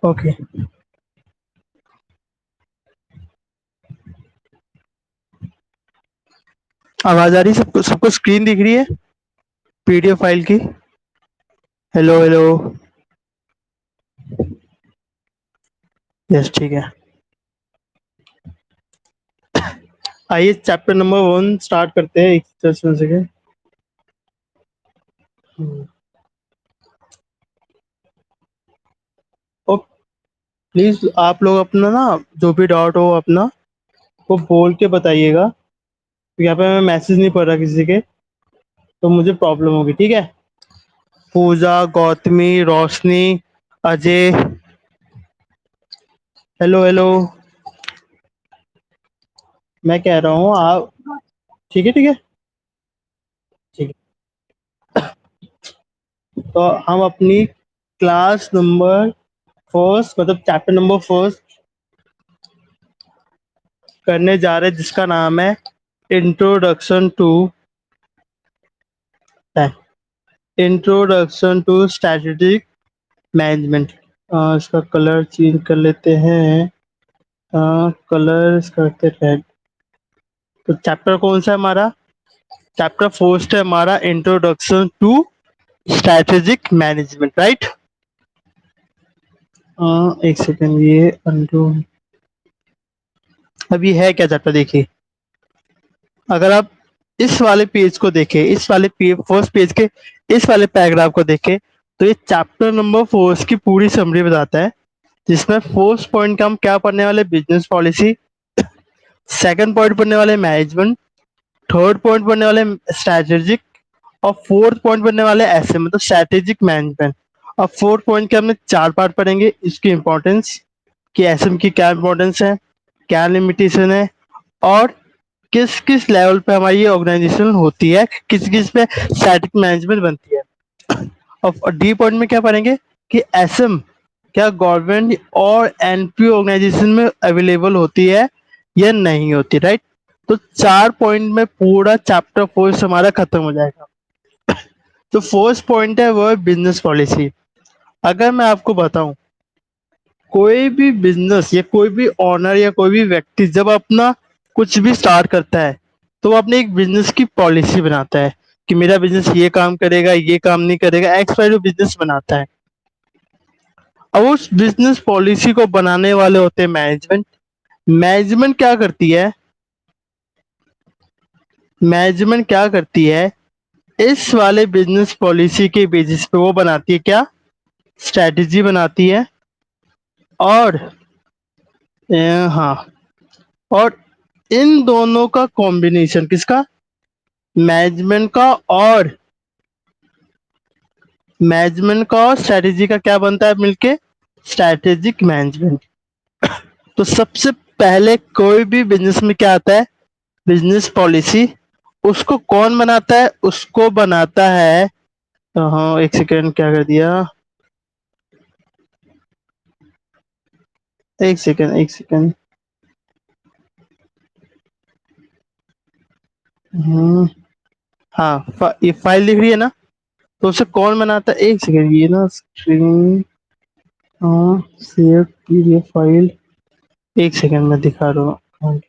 Okay, आवाज आ रही है सबको? सबको स्क्रीन दिख रही है पीडीएफ फाइल की? Hello hello. यस, ठीक है। आइए चैप्टर नंबर 1 स्टार्ट करते हैं एक्सरसाइज से। और प्लीज आप लोग अपना ना, जो भी डाउट हो अपना वो बोल के बताइएगा। तो यहाँ पे मैं मैसेज नहीं पढ़ रहा किसी के, तो मुझे प्रॉब्लम होगी, ठीक है? पूजा, गौतमी, रोशनी, अजय, हेलो हेलो। मैं कह रहा हूँ आप, ठीक है ठीक है ठीक है। तो हम अपनी क्लास नंबर फर्स्ट, मतलब चैप्टर नंबर फर्स्ट करने जा रहे हैं, जिसका नाम है इंट्रोडक्शन टू स्ट्रेटेजिक मैनेजमेंट। इसका कलर चेंज कर लेते हैं। कलर करते रेड। तो चैप्टर कौन सा है हमारा? चैप्टर फर्स्ट है हमारा introduction to strategic management, right? एक सेकेंड, ये अंडू। अब ये है क्या चैप्टर, देखिए। अगर आप इस वाले पेज को देखें, इस वाले फर्स्ट पेज के इस वाले पैराग्राफ को देखें, तो ये चैप्टर नंबर 4 की पूरी समरी बताता है, जिसमें फर्स्ट पॉइंट का हम क्या पढ़ने वाले, बिजनेस पॉलिसी। सेकंड पॉइंट पढ़ने वाले मैनेजमेंट। थर्ड पॉइंट पढ़ने वाले स्ट्रेटेजिक। और फोर्थ पॉइंट पढ़ने वाले ऐसे, मतलब स्ट्रेटेजिक मैनेजमेंट। अब फोर्थ पॉइंट के हमने 4 पार्ट पढ़ेंगे, इसकी इंपॉर्टेंस, कि एसएम की क्या इंपॉर्टेंस है, क्या लिमिटेशन है, और किस किस लेवल पे हमारी ये ऑर्गेनाइजेशन होती है, किस किस पे स्टैटिक मैनेजमेंट बनती है। और डी पॉइंट में क्या पढ़ेंगे कि एसएम क्या गवर्नमेंट और एनपीओ ऑर्गेनाइजेशन में अवेलेबल होती है या नहीं होती, राइट? तो 4 पॉइंट में पूरा चैप्टर 4 हमारा खत्म हो जाएगा। तो फर्स्ट पॉइंट है वो है बिजनेस पॉलिसी। अगर मैं आपको बताऊं, कोई भी बिजनेस या कोई भी ऑनर या कोई भी व्यक्ति जब अपना कुछ भी स्टार्ट करता है, तो वो अपने एक बिजनेस की पॉलिसी बनाता है कि मेरा बिजनेस ये काम करेगा, ये काम नहीं करेगा, एक्स वाई बिजनेस बनाता है। अब उस बिजनेस पॉलिसी को बनाने वाले होते हैं मैनेजमेंट। मैनेजमेंट क्या करती है? मैनेजमेंट क्या करती है, इस वाले बिजनेस पॉलिसी के बेसिस पे वो बनाती है क्या, स्ट्रेटजी बनाती है। और हाँ, और इन दोनों का कॉम्बिनेशन, किसका, मैनेजमेंट का और स्ट्रेटेजी का क्या बनता है मिलके, स्ट्रेटेजिक मैनेजमेंट। तो सबसे पहले कोई भी बिजनेस में क्या आता है, बिजनेस पॉलिसी। उसको कौन बनाता है? उसको बनाता है, हाँ एक सेकेंड, क्या कर दिया, एक सेकेंड एक सेकेंड। हम्म, हाँ, ये फाइल दिख रही है ना? तो उसे कौन बनाता है, एक सेकेंड, ये ना स्क्रीन, हाँ सेव पीडीएफ फाइल, एक सेकेंड में दिखा रहा हूँ।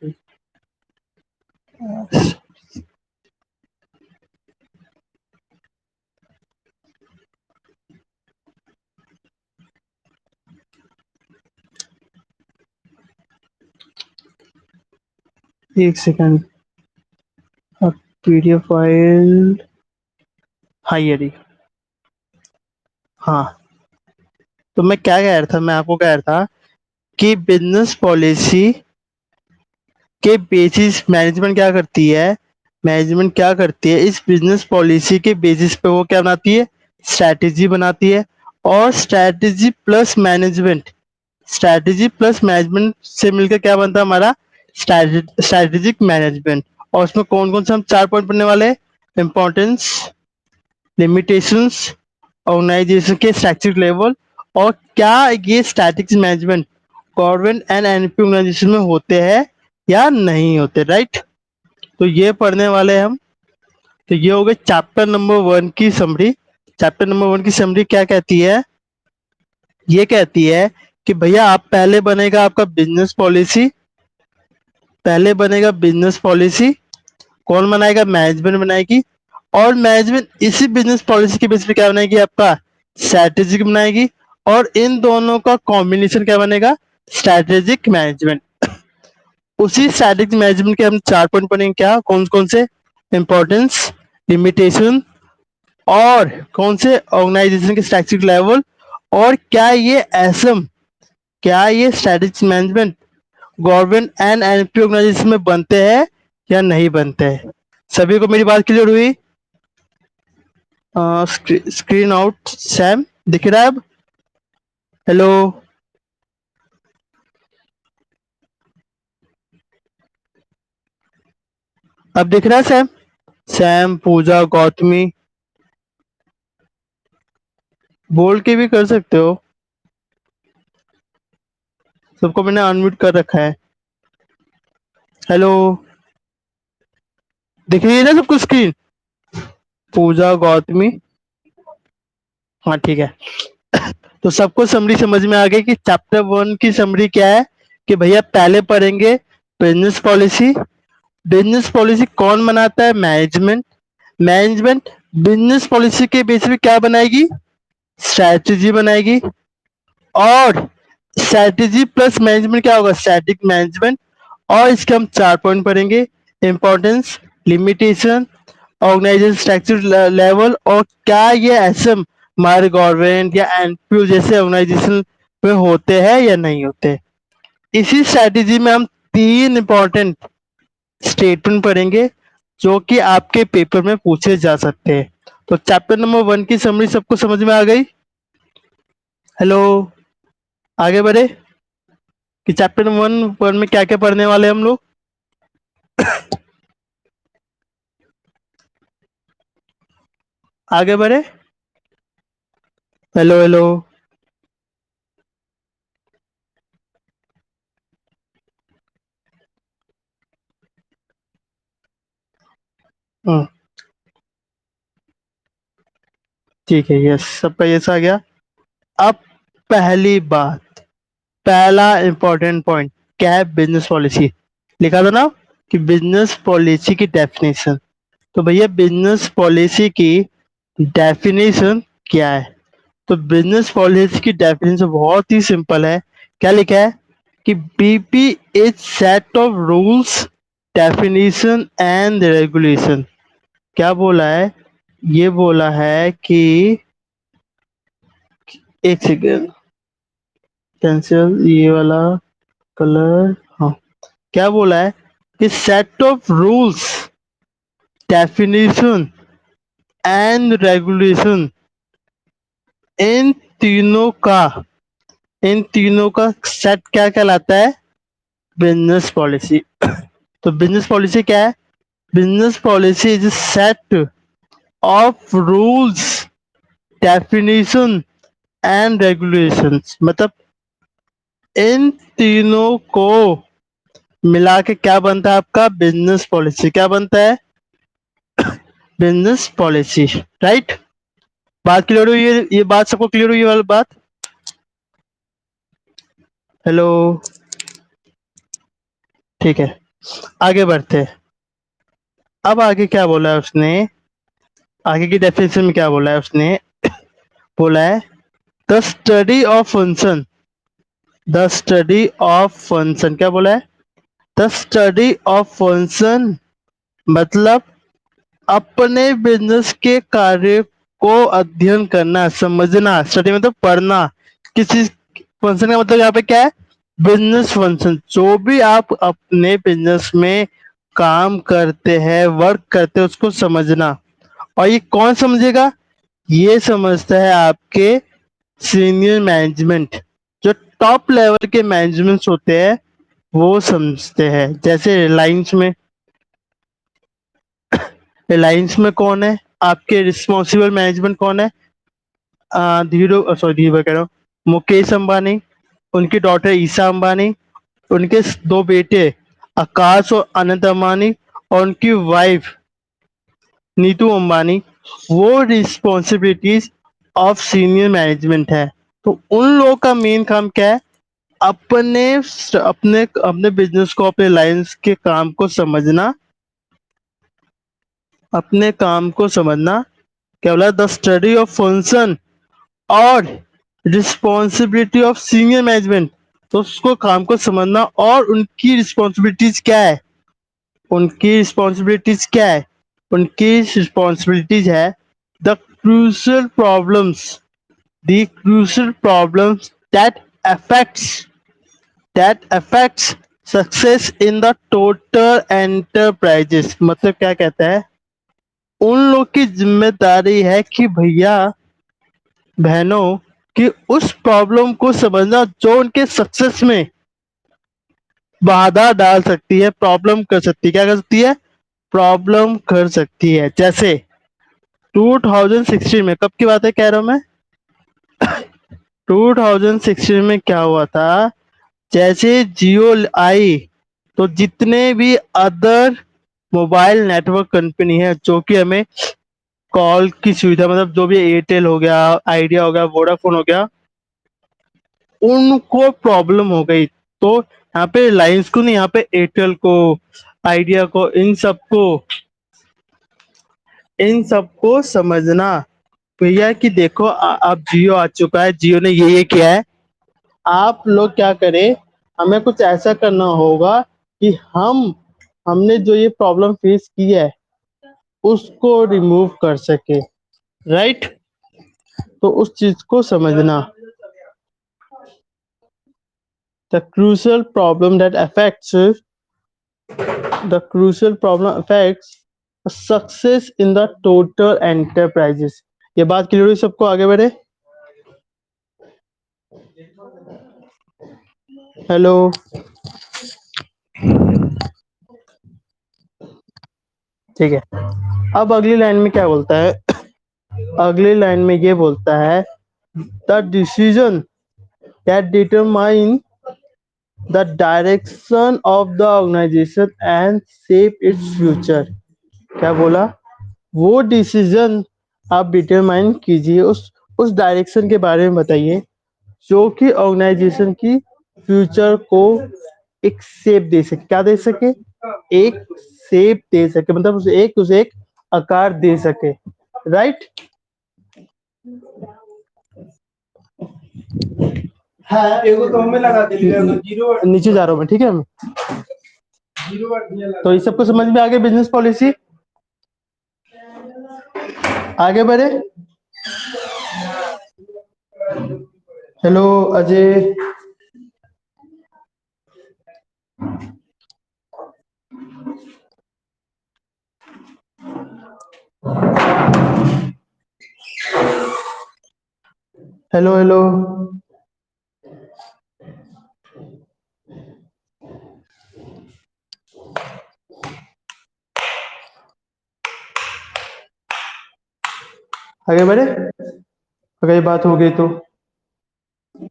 एक सेकेंड, पीडीएफ फाइल, हाँ ये रही। हाँ, तो मैं क्या कह रहा था, मैं आपको कह रहा था कि बिजनेस पॉलिसी के बेसिस मैनेजमेंट क्या करती है, मैनेजमेंट क्या करती है, इस बिजनेस पॉलिसी के बेसिस पे वो क्या बनाती है, स्ट्रैटेजी बनाती है। और strategy plus management, strategy plus management से मिलकर क्या बनता है हमारा स्ट्रैटेजिक मैनेजमेंट। और उसमें कौन कौन से हम 4 पॉइंट पढ़ने वाले हैं? इंपॉर्टेंस, लिमिटेशंस, ऑर्गेनाइजेशन के स्ट्रक्चर लेवल, और क्या ये statics management government and NP organisation में होते हैं या नहीं होते, राइट। तो ये पढ़ने वाले हैं हम। तो ये हो गए चैप्टर नंबर 1 की समरी। चैप्टर नंबर 1 की समरी क्या कहती है? ये कहती है कि भैया आप पहले बनेगा आपका बिजनेस पॉलिसी, पहले बनेगा बिजनेस पॉलिसी। कौन बनाएगा? मैनेजमेंट बनाएगी। और मैनेजमेंट इसी बिजनेस पॉलिसी के बेस पे क्या बनाएगी? आपका स्ट्रैटेजिक बनाएगी। और इन दोनों का कॉम्बिनेशन क्या बनेगा? Strategic management. उसी स्ट्रैटेजिक मैनेजमेंट के हम 4 पॉइंट पढ़ेंगे। क्या कौन कौन से? इंपॉर्टेंस, लिमिटेशन, और कौन से? ऑर्गेनाइजेशन के स्ट्रक्चर लेवल, और क्या ये एसएम, क्या ये strategic management government and NP organisation में बनते हैं या नहीं बनते हैं। सभी को मेरी बात क्लियर हुई? स्क्रीन आउट सैम दिख रहा है अब? हेलो, अब दिख रहा है सैम? सैम, पूजा, गौतमी, बोल के भी कर सकते हो। सबको मैंने अनम्यूट कर रखा है। हेलो, दिख रही है ना सबको स्क्रीन? पूजा, गौतमी, हाँ ठीक है। तो सबको समरी समझ में आ गई कि चैप्टर 1 की समरी क्या है? कि भैया पहले पढ़ेंगे बिजनेस पॉलिसी। बिजनेस पॉलिसी कौन बनाता है? मैनेजमेंट। मैनेजमेंट बिजनेस पॉलिसी के बेस पे क्या बनाएगी? स्ट्रैटेजी बनाएगी। और स्ट्रैटेजी प्लस मैनेजमेंट क्या होगा? Static management. और इसके हम 4 पॉइंट पढ़ेंगे। Importance, limitation, organisation structure level, और क्या ये एसएम हमारे गवर्नमेंट या एनपीओ जैसे ऑर्गेनाइजेशन में होते हैं या नहीं होते। इसी स्ट्रैटेजी में हम 3 इंपॉर्टेंट स्टेटमेंट पढ़ेंगे जो कि आपके पेपर में पूछे जा सकते हैं। तो चैप्टर नंबर 1 की समरी सबको समझ में आ गई? हेलो, आगे बढ़े कि चैप्टर नंबर 1 में क्या क्या पढ़ने वाले हम लोग। आगे बढ़े। हेलो हेलो, हम्म, ठीक है, यस सबका यस आ गया। अब पहली बात, पहला इंपॉर्टेंट पॉइंट क्या है? Business policy. लिखा था ना कि बिजनेस पॉलिसी की डेफिनेशन। तो भैया बिजनेस पॉलिसी की डेफिनेशन क्या है? तो बिजनेस पॉलिसी की डेफिनेशन बहुत ही सिंपल है। क्या लिखा है? कि BP is set of rules, definition and regulation. क्या बोला है? ये बोला है कि एक सेकेंड, पेंसिल ये वाला कलर, हाँ। क्या बोला है? कि set of rules, definition and regulation, इन तीनों का इन तीनों का सेट क्या कहलाता है? Business policy. तो बिजनेस पॉलिसी क्या है? Business policy is set of rules, definition and regulations. मतलब इन तीनों को मिला के क्या बनता है आपका? Business policy. क्या बनता है? Business policy, right. बात क्लियर हुई? ये बात सबको क्लियर हुई? ये वाली बात? हेलो, ठीक है, आगे बढ़ते हैं। अब आगे क्या बोला है उसने? आगे की डेफिनेशन में क्या बोला है उसने? बोला है the study of function. The study of function क्या बोला है? द स्टडी ऑफ फंक्शन मतलब अपने बिजनेस के कार्य को अध्ययन करना, समझना। स्टडी मतलब पढ़ना। किसी फंक्शन का मतलब यहाँ पे क्या है? Business function. जो भी आप अपने बिजनेस में काम करते हैं, वर्क करते हैं, उसको समझना। और ये कौन समझेगा? ये समझता है आपके सीनियर मैनेजमेंट, जो टॉप लेवल के मैनेजमेंट्स होते हैं वो समझते हैं। जैसे रिलायंस में कौन है आपके रिस्पॉन्सिबल मैनेजमेंट कौन है? धीरू कह रहा हूँ, मुकेश अंबानी, उनकी डॉटर ईशा अंबानी, उनके दो बेटे आकाश और अनंत अंबानी और उनकी वाइफ नीतू अंबानी, वो रिस्पॉन्सिबिलिटीज ऑफ सीनियर मैनेजमेंट है। तो उन लोगों का मेन काम क्या है? अपने अपने अपने बिजनेस को, अपने लाइंस के काम को समझना, अपने काम को समझना। क्या बोला? द स्टडी ऑफ फंक्शन और रिस्पॉन्सिबिलिटी ऑफ सीनियर मैनेजमेंट। तो उसको काम को समझना और उनकी रिस्पॉन्सिबिलिटीज क्या है? उनकी रिस्पॉन्सिबिलिटीज क्या है? उनकी रिस्पॉन्सिबिलिटीज है the crucial problems, the crucial problems that affects success in the total enterprises. मतलब क्या कहता है? उन लोग की जिम्मेदारी है कि भैया बहनों कि उस प्रॉब्लम को समझना जो उनके सक्सेस में बाधा डाल सकती है, प्रॉब्लम कर सकती है। क्या कर सकती है? प्रॉब्लम कर सकती है। जैसे 2016 में, कब की बात है कह रहा हूं मैं? 2016 में क्या हुआ था? जैसे जियो आई तो जितने भी अदर मोबाइल नेटवर्क कंपनी है जो कि हमें कॉल की सुविधा, मतलब जो भी एयरटेल हो गया, आइडिया हो गया, वोडाफोन हो गया, उनको प्रॉब्लम हो गई। तो यहाँ पे रिलायंस को नहीं, यहाँ पे एयरटेल को, आइडिया को, इन सबको समझना भैया कि देखो अब जियो आ चुका है, जियो ने ये किया है, आप लोग क्या करें? हमें कुछ ऐसा करना होगा कि हमने जो ये प्रॉब्लम फेस की है उसको रिमूव कर सके। राइट? तो उस चीज को समझना। The crucial problem that affects the crucial problem affects success in the total enterprises. ये बात क्लियर हुई सबको? आगे बढ़े। हेलो। ठीक है, अब अगली लाइन में क्या बोलता है? अगली लाइन में ये बोलता है the decision that determine the direction of the organisation and shape its future. क्या बोला? वो डिसीजन आप डिटरमाइन कीजिए, उस डायरेक्शन के बारे में बताइए जो कि ऑर्गेनाइजेशन की फ्यूचर को एक शेप दे सके। क्या दे सके? एक शेप दे सके, मतलब उसे एक आकार दे सके। राइट? हाँ, एगो तो हमें लगा दिया जीरो नीचे जा रहा हूँ मैं, ठीक है? मैं तो इस सबको समझ में आ गया बिजनेस पॉलिसी? आगे बढ़े। हेलो अजय। Hello hello. आगे बढ़े अगर ये बात हो गई तो।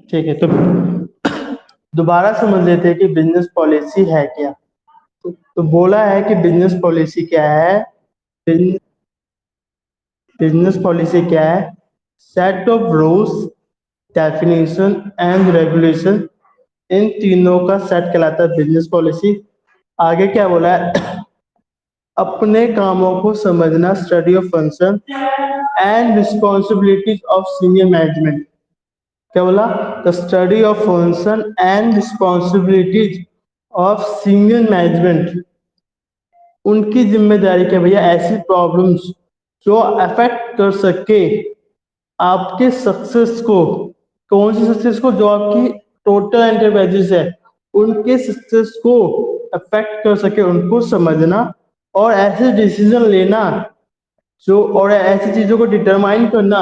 ठीक है, तो दोबारा समझ लेते हैं कि बिजनेस पॉलिसी है क्या। तो बोला है कि बिजनेस पॉलिसी क्या है? बिजनेस पॉलिसी क्या है? Set of rules, definition and regulation, इन तीनों का सेट कहलाता है बिजनेस पॉलिसी। आगे क्या बोला है? अपने कामों को समझना, study of function and responsibilities of senior management. क्या बोला? The study of function and responsibilities of senior management. उनकी जिम्मेदारी क्या भैया? ऐसी प्रॉब्लम्स जो अफेक्ट कर सके आपके सक्सेस को। कौन सी सक्सेस को? जो आपकी टोटल एंटरप्राइजेस है उनके सक्सेस को अफेक्ट कर सके, उनको समझना और ऐसे डिसीजन लेना जो, और ऐसी चीजों को डिटरमाइन करना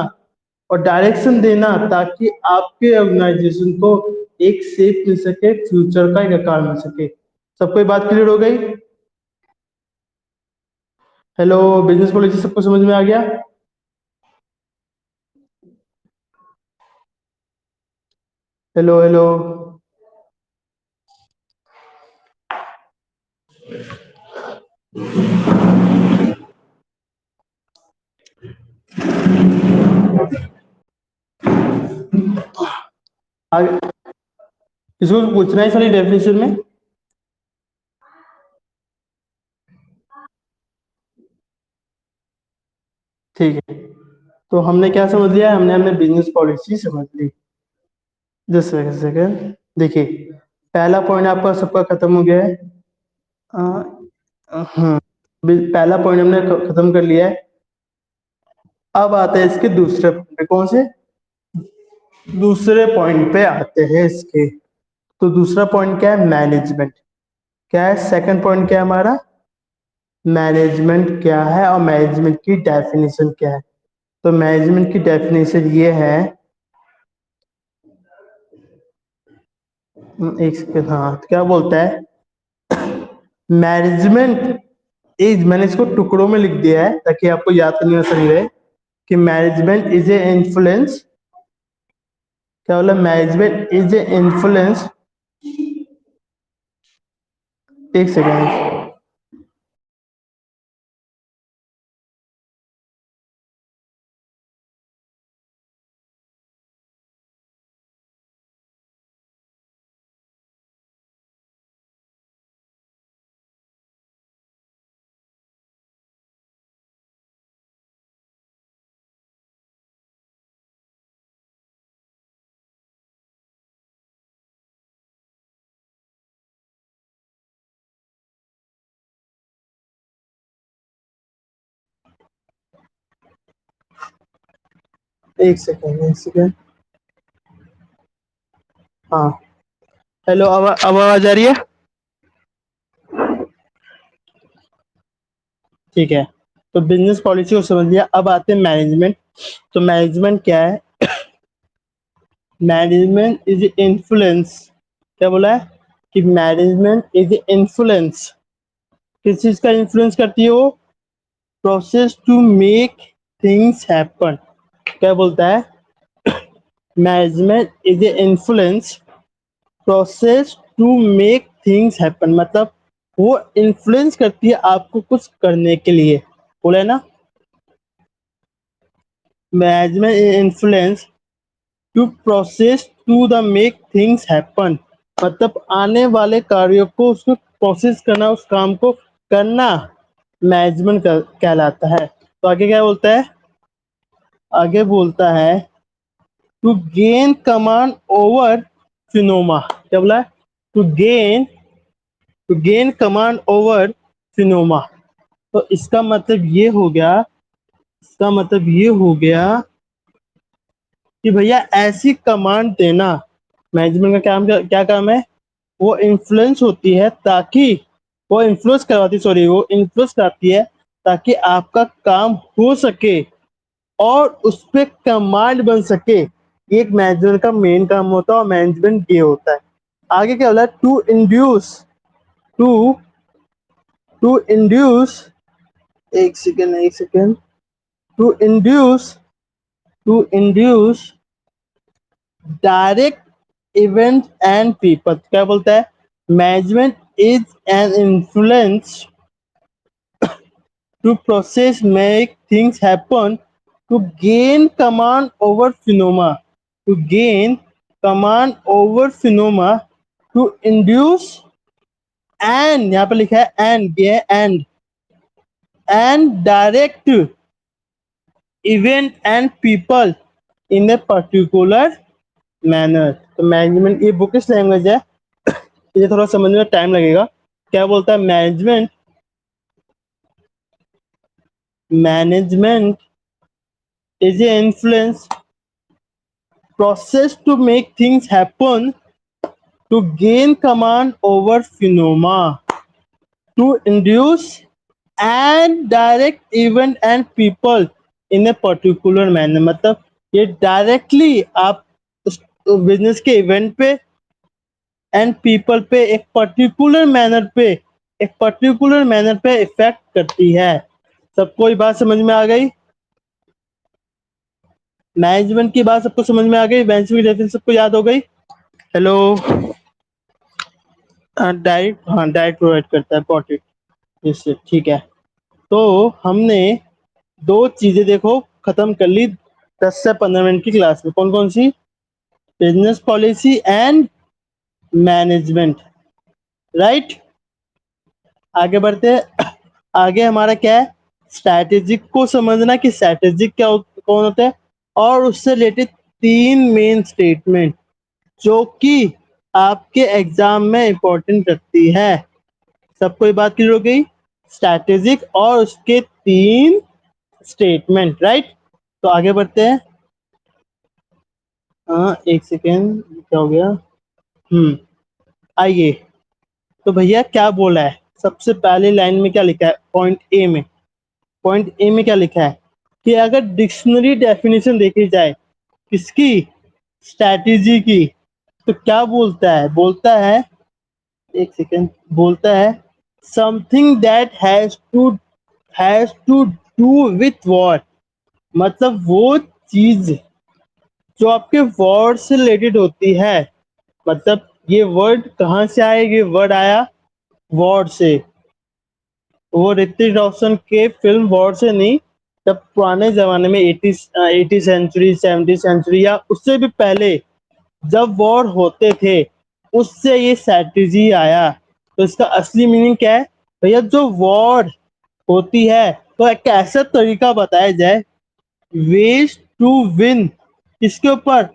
और डायरेक्शन देना ताकि आपके ऑर्गेनाइजेशन को एक सेफ मिल सके, फ्यूचर का एक आकार मिल सके। सबको ये बात क्लियर हो गई? हेलो, बिजनेस पॉलिसी सबको समझ में आ गया? Hello hello. आगे इसको पूछना है सारी डेफिनेशन में। ठीक है, तो हमने क्या समझ लिया? हमने हमने बिजनेस पॉलिसी समझ ली। जस्ट सेकेंड, देखिए पहला पॉइंट आपका सबका खत्म हो गया है। पहला पॉइंट हमने खत्म कर लिया है। अब आते हैं इसके दूसरे पॉइंट पे। कौन से? दूसरे पॉइंट पे आते हैं इसके। तो दूसरा पॉइंट क्या है? मैनेजमेंट। क्या है सेकंड पॉइंट? क्या है हमारा? मैनेजमेंट क्या है और मैनेजमेंट की डेफिनेशन क्या है? तो मैनेजमेंट की डेफिनेशन ये है, एक सेकंड, हाँ क्या बोलता है? मैनेजमेंट इज, मैंने इसको टुकड़ों में लिख दिया है ताकि आपको याद करने में आसानी रहे, कि मैनेजमेंट इज ए इन्फ्लुएंस। क्या बोला? Management is a influence. एक सेकेंड, एक सेकेंड, एक सेकेंड। हाँ, हेलो, अब आवाज आ रही है? ठीक है, तो बिजनेस पॉलिसी को समझ लिया। अब आते हैं मैनेजमेंट। तो मैनेजमेंट क्या है? Management is influence. क्या बोला है? कि मैनेजमेंट इज इन्फ्लुएंस। किस चीज का इन्फ्लुएंस करती है वो? Process to make things happen. क्या बोलता है? Management is influence process to make things happen, मतलब वो इन्फ्लुएंस करती है आपको कुछ करने के लिए। बोला है ना? Management influence to process to the make things happen, मतलब आने वाले कार्यों को उसको प्रोसेस करना, उस काम को करना मैनेजमेंट कहलाता है। तो आगे क्या बोलता है? आगे बोलता है to gain command over phenomena. क्या बोला है? To gain command over phenomena. तो इसका मतलब ये हो गया, इसका मतलब ये हो गया कि भैया ऐसी कमांड देना। मैनेजमेंट का काम क्या काम है? वो इन्फ्लुएंस होती है ताकि, वो इन्फ्लुएंस करवाती, सॉरी, वो इन्फ्लुएंस करती है ताकि आपका काम हो सके और उस पे कमांड बन सके। ये एक मैनेजमेंट का मेन काम होता है और मैनेजमेंट ये होता है। आगे क्या बोला? To induce, to to induce, एक सेकेंड, एक second, to induce, to induce direct event and people. क्या बोलता है? Management is an influence to process make things happen to gain command over phenomena, to gain command over phenomena, to induce, and यहाँ पे लिखा है and, ये है and direct event and people in a particular manner। तो management, ये bookish language है, ये थोड़ा समझने में टाइम लगेगा। क्या बोलता है? Management, management is a influence process to make things happen to gain command over phenomena, to induce and direct event and people in a particular manner। मतलब ये डायरेक्टली आप उस बिजनेस के इवेंट पे एंड पीपल पे एक particular manner पे effect करती है। सबको ये बात समझ में आ गई? मैनेजमेंट की बात सबको समझ में आ गई? मैनेजमेंट की डेफिनेशन सबको याद हो गई? हेलो। डायरेक्ट प्रोवाइड करता है प्रॉफिट, इससे ठीक है। तो हमने दो चीजें देखो खत्म कर ली 10 से 15 मिनट की क्लास में। कौन कौन सी? Business policy and management, right. आगे बढ़ते हैं। आगे हमारा क्या है? स्ट्रैटेजिक को समझना कि स्ट्रैटेजिक कौन होता है, और उससे रिलेटेड 3 मेन स्टेटमेंट जो कि आपके एग्जाम में इंपॉर्टेंट रखती है। सबको ये बात क्लियर हो गई? स्ट्रैटेजिक और उसके 3 स्टेटमेंट, राइट। तो आगे बढ़ते हैं। हाँ, एक सेकेंड, क्या हो गया? आइए। तो भैया क्या बोला है? सबसे पहली लाइन में क्या लिखा है? पॉइंट ए में क्या लिखा है कि अगर डिक्शनरी डेफिनेशन देखी जाए किसकी? स्ट्रैटेजी की, तो क्या बोलता है, एक सेकेंड, बोलता है something that has to do with war. मतलब वो चीज जो आपके वॉर से रिलेटेड होती है। मतलब ये वर्ड कहाँ से आया? ये वर्ड आया वॉर से। वो ऋतिक रोशन के फिल्म वॉर से नहीं, जब पुराने जमाने में 80 सेंचुरी 70 सेंचुरी या उससे भी पहले जब वॉर होते थे, उससे ये स्ट्रैटेजी आया। तो इसका असली मीनिंग क्या है? भैया जो वॉर होती है तो एक ऐसा तरीका बताया जाए वेज टू विन, इसके ऊपर,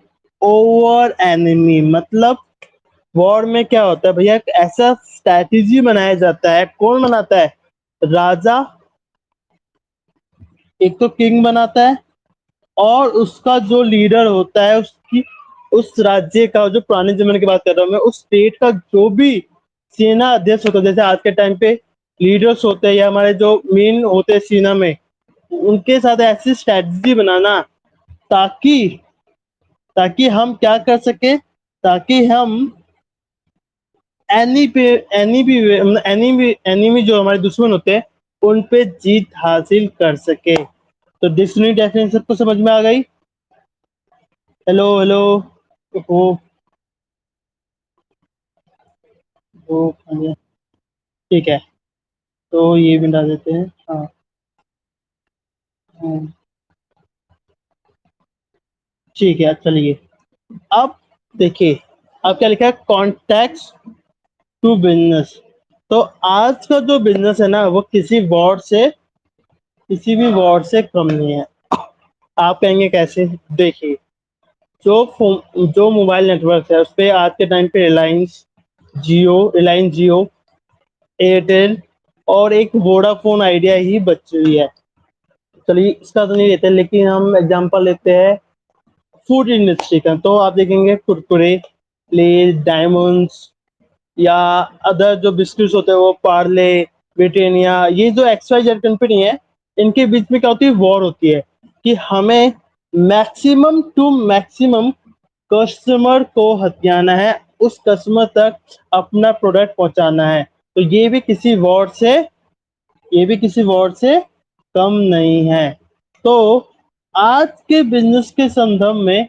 ओवर एनिमी। मतलब वॉर में क्या होता है भैया? एक ऐसा स्ट्रैटेजी बनाया जाता है। कौन बनाता है? राजा, एक तो किंग बनाता है, और उसका जो लीडर होता है उसकी, उस राज्य का, जो पुराने जमाने की बात कर रहा हूँ मैं, उस स्टेट का जो भी सेना अध्यक्ष होता है, जैसे आज के टाइम पे लीडर्स होते हैं या हमारे जो मेन होते हैं सेना में, उनके साथ ऐसी स्ट्रैटेजी बनाना ताकि ताकि हम क्या कर सके, ताकि हम एनिमी जो हमारे दुश्मन होते हैं उन पे जीत हासिल कर सके। तो डिक्शनरी डेफिनेशन सबको समझ में आ गई? Hello hello. ओ, ओ, ठीक है। तो ये भी डाल देते हैं। हाँ, हाँ, ठीक है, चलिए। अब देखिए, अब क्या लिखा है? Context to business. तो आज का जो बिजनेस है ना, वो किसी भी वॉर से कम नहीं है। आप कहेंगे कैसे? देखिए, जो मोबाइल नेटवर्क है उस पे आज के टाइम पे रिलायंस जियो, एयरटेल और एक वोडाफोन आइडिया ही बच रही है। चलिए, इसका तो नहीं लेते, लेकिन हम एग्जांपल लेते हैं फूड इंडस्ट्री का। तो आप देखेंगे कुरकुरे, लेज, डायमंड्स या अदर जो बिस्किट्स होते हैं वो पार्ले, ब्रिटानिया, ये जो XYZ कंपनी है, इनके बीच में क्या होती है? वॉर होती है कि हमें मैक्सिमम टू मैक्सिमम कस्टमर को हथियाना है, उस कस्टमर तक अपना प्रोडक्ट पहुंचाना है। तो ये भी किसी वॉर से कम नहीं है। तो आज के बिजनेस के संदर्भ में,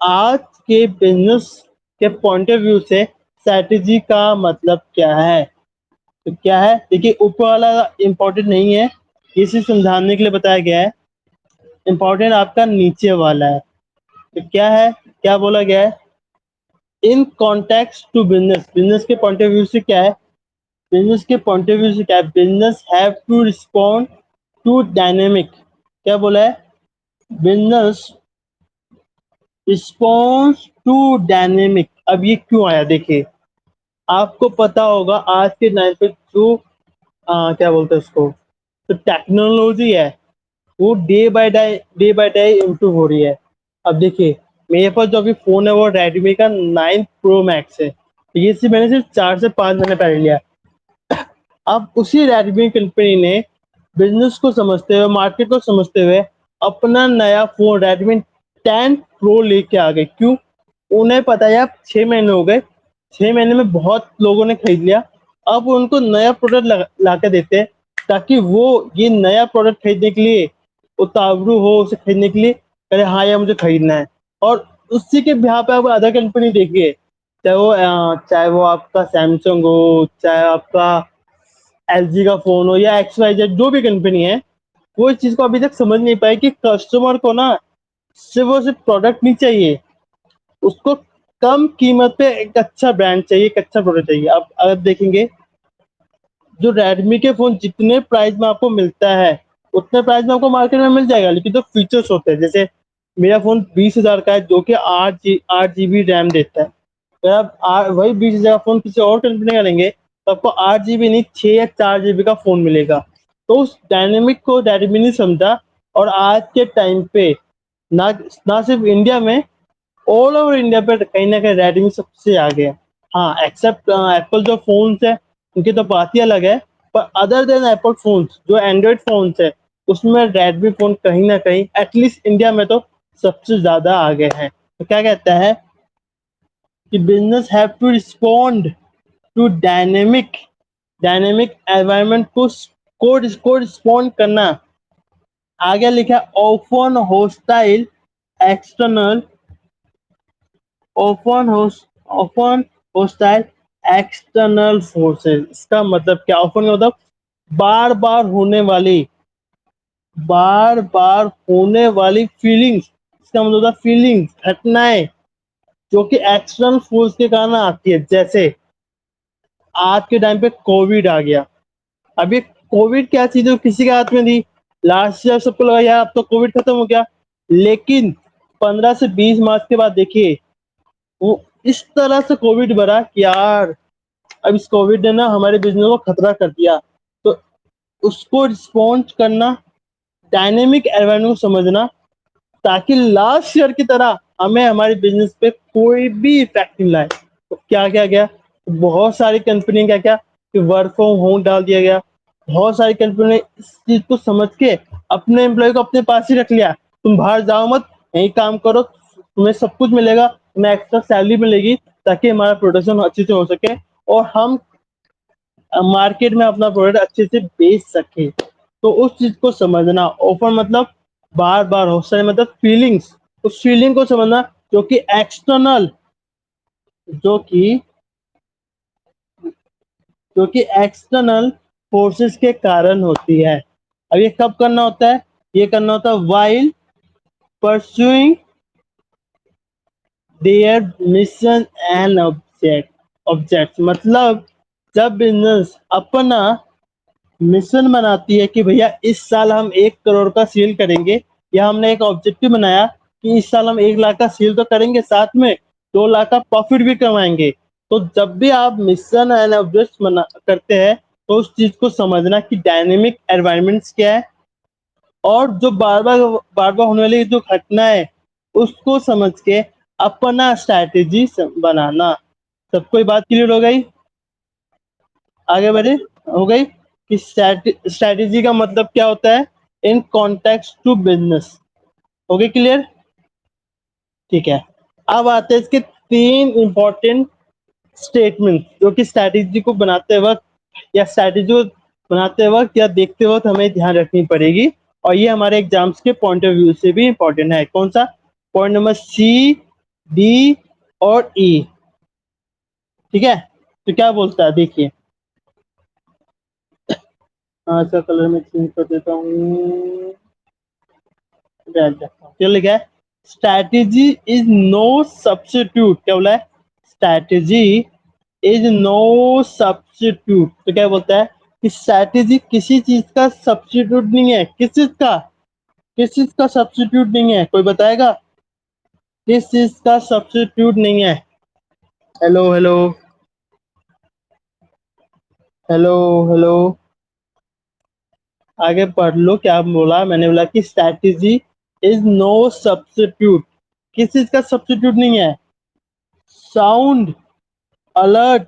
आज के बिजनेस के पॉइंट ऑफ व्यू से स्ट्रैटेजी का मतलब क्या है? तो क्या है? देखिए, ऊपर वाला इम्पोर्टेंट नहीं है, इसे समझाने के लिए बताया गया है। इम्पोर्टेंट आपका नीचे वाला है। तो क्या है? क्या बोला गया है? In context to business, business के पॉइंट ऑफ व्यू से क्या है? Business have to respond to dynamic. क्या बोला है? Business response to dynamic. अब ये क्यों आया? देखिए, आपको पता होगा आज के टाइम पे जो क्या बोलते हैं उसको, तो टेक्नोलॉजी है वो डे बाय डे इम्प्रूव हो रही है। अब देखिए, मेरे पास जो अभी फोन है वो रेडमी का 9 Pro Max है। तो ये सिर्फ मैंने सिर्फ 4 से 5 महीने पहले लिया। अब उसी रेडमी कंपनी ने बिजनेस को समझते हुए, मार्केट को समझते हुए, अपना नया फोन रेडमी 10 Pro लेके आ गए। क्यों? उन्हें पता है अब 6 महीने हो गए, 6 महीने में बहुत लोगों ने खरीद लिया। अब उनको नया प्रोडक्ट ला के देते हैं ताकि वो ये नया प्रोडक्ट खरीदने के लिए उतावलू हो, उसे खरीदने के लिए कहे हाँ यार मुझे खरीदना है। और उसी के बिहाफ पे आप अदर कंपनी देखिए, चाहे वो आपका सैमसंग हो, चाहे आपका एलजी का फ़ोन हो या एक्स वाई जेड जो भी कंपनी है, वो इस चीज़ को अभी तक समझ नहीं पाई कि कस्टमर को ना सिर्फ़ और सिर्फ़ प्रोडक्ट नहीं चाहिए, उसको कम कीमत पे एक अच्छा ब्रांड चाहिए, एक अच्छा प्रोडक्ट चाहिए। आप अगर देखेंगे, जो रेडमी के फ़ोन जितने प्राइस में आपको मिलता है, उतने प्राइस में आपको मार्केट में मिल जाएगा, लेकिन जो फीचर्स होते हैं, जैसे मेरा फ़ोन 20,000 का है जो कि 8 जीबी रैम देता है। अगर आप वही 20,000 का फ़ोन किसी और कंपनी का लेंगे, तो आपको 8 जीबी नहीं 6 या 4 जीबी का फ़ोन मिलेगा। तो उस डायनेमिक को रेडमी ने समझा, और आज के टाइम पे ना ना सिर्फ इंडिया में, ऑल ओवर इंडिया पे कहीं न कहीं रेडमी सबसे आगे है। हाँ, एक्सेप्ट एप्पल जो फ़ोन्स है, उनकी तो बात ही अलग है, पर अदर देन एप्पल फ़ोन्स, जो एंड्रॉइड फ़ोन्स है, उसमें रेडमी फ़ोन कहीं न कहीं एटलीस्ट इंडिया में तो सबसे ज़्यादा आगे है। तो क्या कहता है कि business have to respond to dynamic environment को रिस्पॉन्ड करना। आगे लिखा है often hostile external open open hostile external forces. इसका मतलब क्या? ओपन का मतलब बार बार होने वाली बार बार होने वाली फीलिंग्स। इसका मतलब होता है फीलिंग्स, घटनाएं जो कि एक्सटर्नल फोर्स के कारण आती है। जैसे आज के टाइम पे कोविड आ गया। अब ये कोविड क्या चीज है, किसी के हाथ में थी? लास्ट ईयर सबको लगा यार अब तो कोविड खत्म हो गया, लेकिन 15 से 20 मार्च के बाद देखिए, वो इस तरह से कोविड बढ़ा कि यार अब इस कोविड ने ना हमारे बिजनेस को खतरा कर दिया। तो उसको रिस्पॉन्ड करना, डायनेमिक एनवायरनमेंट को समझना, ताकि लास्ट ईयर की तरह हमें हमारे बिजनेस पे कोई भी इफेक्ट नहीं लाए। तो क्या क्या गया, बहुत सारी कंपनी क्या क्या कि वर्क फ्रॉम होम डाल दिया गया। बहुत सारी कंपनी ने इस चीज को समझ के अपने एम्प्लॉय को अपने पास ही रख लिया। तुम बाहर जाओ मत, यही काम करो, तुम्हें सब कुछ मिलेगा, तुम्हें एक्स्ट्रा सैलरी मिलेगी, ताकि हमारा प्रोडक्शन अच्छे से हो सके और हम मार्केट में अपना प्रोडक्ट अच्छे से बेच सके। तो उस चीज को समझना। ओपन मतलब बार बार हो सकता है, मतलब फीलिंग्स, उस फीलिंग को समझना जो कि एक्सटर्नल, जो कि जो कि एक्सटर्नल फोर्सेस के कारण होती है। अब ये कब करना होता है? ये करना होता है while pursuing there mission and object. मतलब जब बिजनेस अपना मिशन बनाती है कि भैया इस साल हम 1 करोड़ का सेल करेंगे, या हमने एक ऑब्जेक्टिव बनाया कि इस साल हम 1 लाख का सेल तो करेंगे, साथ में 2 लाख का प्रॉफिट भी कमाएंगे। तो जब भी आप मिशन एंड ऑब्जेक्ट बना करते हैं, तो उस चीज को समझना कि डायनेमिक एनवायरनमेंट्स क्या है, और जो बार बार होने वाली जो घटना है, उसको समझ के अपना स्ट्रैटेजी बनाना। सबको ये बात क्लियर हो गई? आगे बढ़े, हो गई कि स्ट्रैटेजी का मतलब क्या होता है इन कॉन्टेक्स्ट टू बिजनेस। हो गई क्लियर? ठीक है। अब आते हैं इसके 3 इंपॉर्टेंट स्टेटमेंट जो कि स्ट्रैटेजी को बनाते वक्त, या स्ट्रैटेजी को बनाते वक्त या देखते वक्त हमें ध्यान रखनी पड़ेगी, और ये हमारे एग्जाम्स के पॉइंट ऑफ व्यू से भी इंपॉर्टेंट है। कौन सा? पॉइंट नंबर सी, डी और ई। ठीक है, तो क्या बोलता है देखिए। हाँ, इसका कलर मैं चेंज कर देता हूँ, क्या लिखा है? Strategy is no substitute. क्या बोला है? Strategy is no substitute. तो क्या बोलता है कि स्ट्रैटेजी किसी चीज का सब्स्टिट्यूट नहीं है। किस चीज का? किस चीज का सब्स्टिट्यूट नहीं है? कोई बताएगा? किस चीज का सब्स्टिट्यूट नहीं है? हेलो हेलो हेलो हेलो, आगे पढ़ लो क्या बोला। मैंने बोला कि स्ट्रैटेजी इज नो सब्स्टिट्यूट। किस चीज का सब्स्टिट्यूट नहीं है? Sound, alert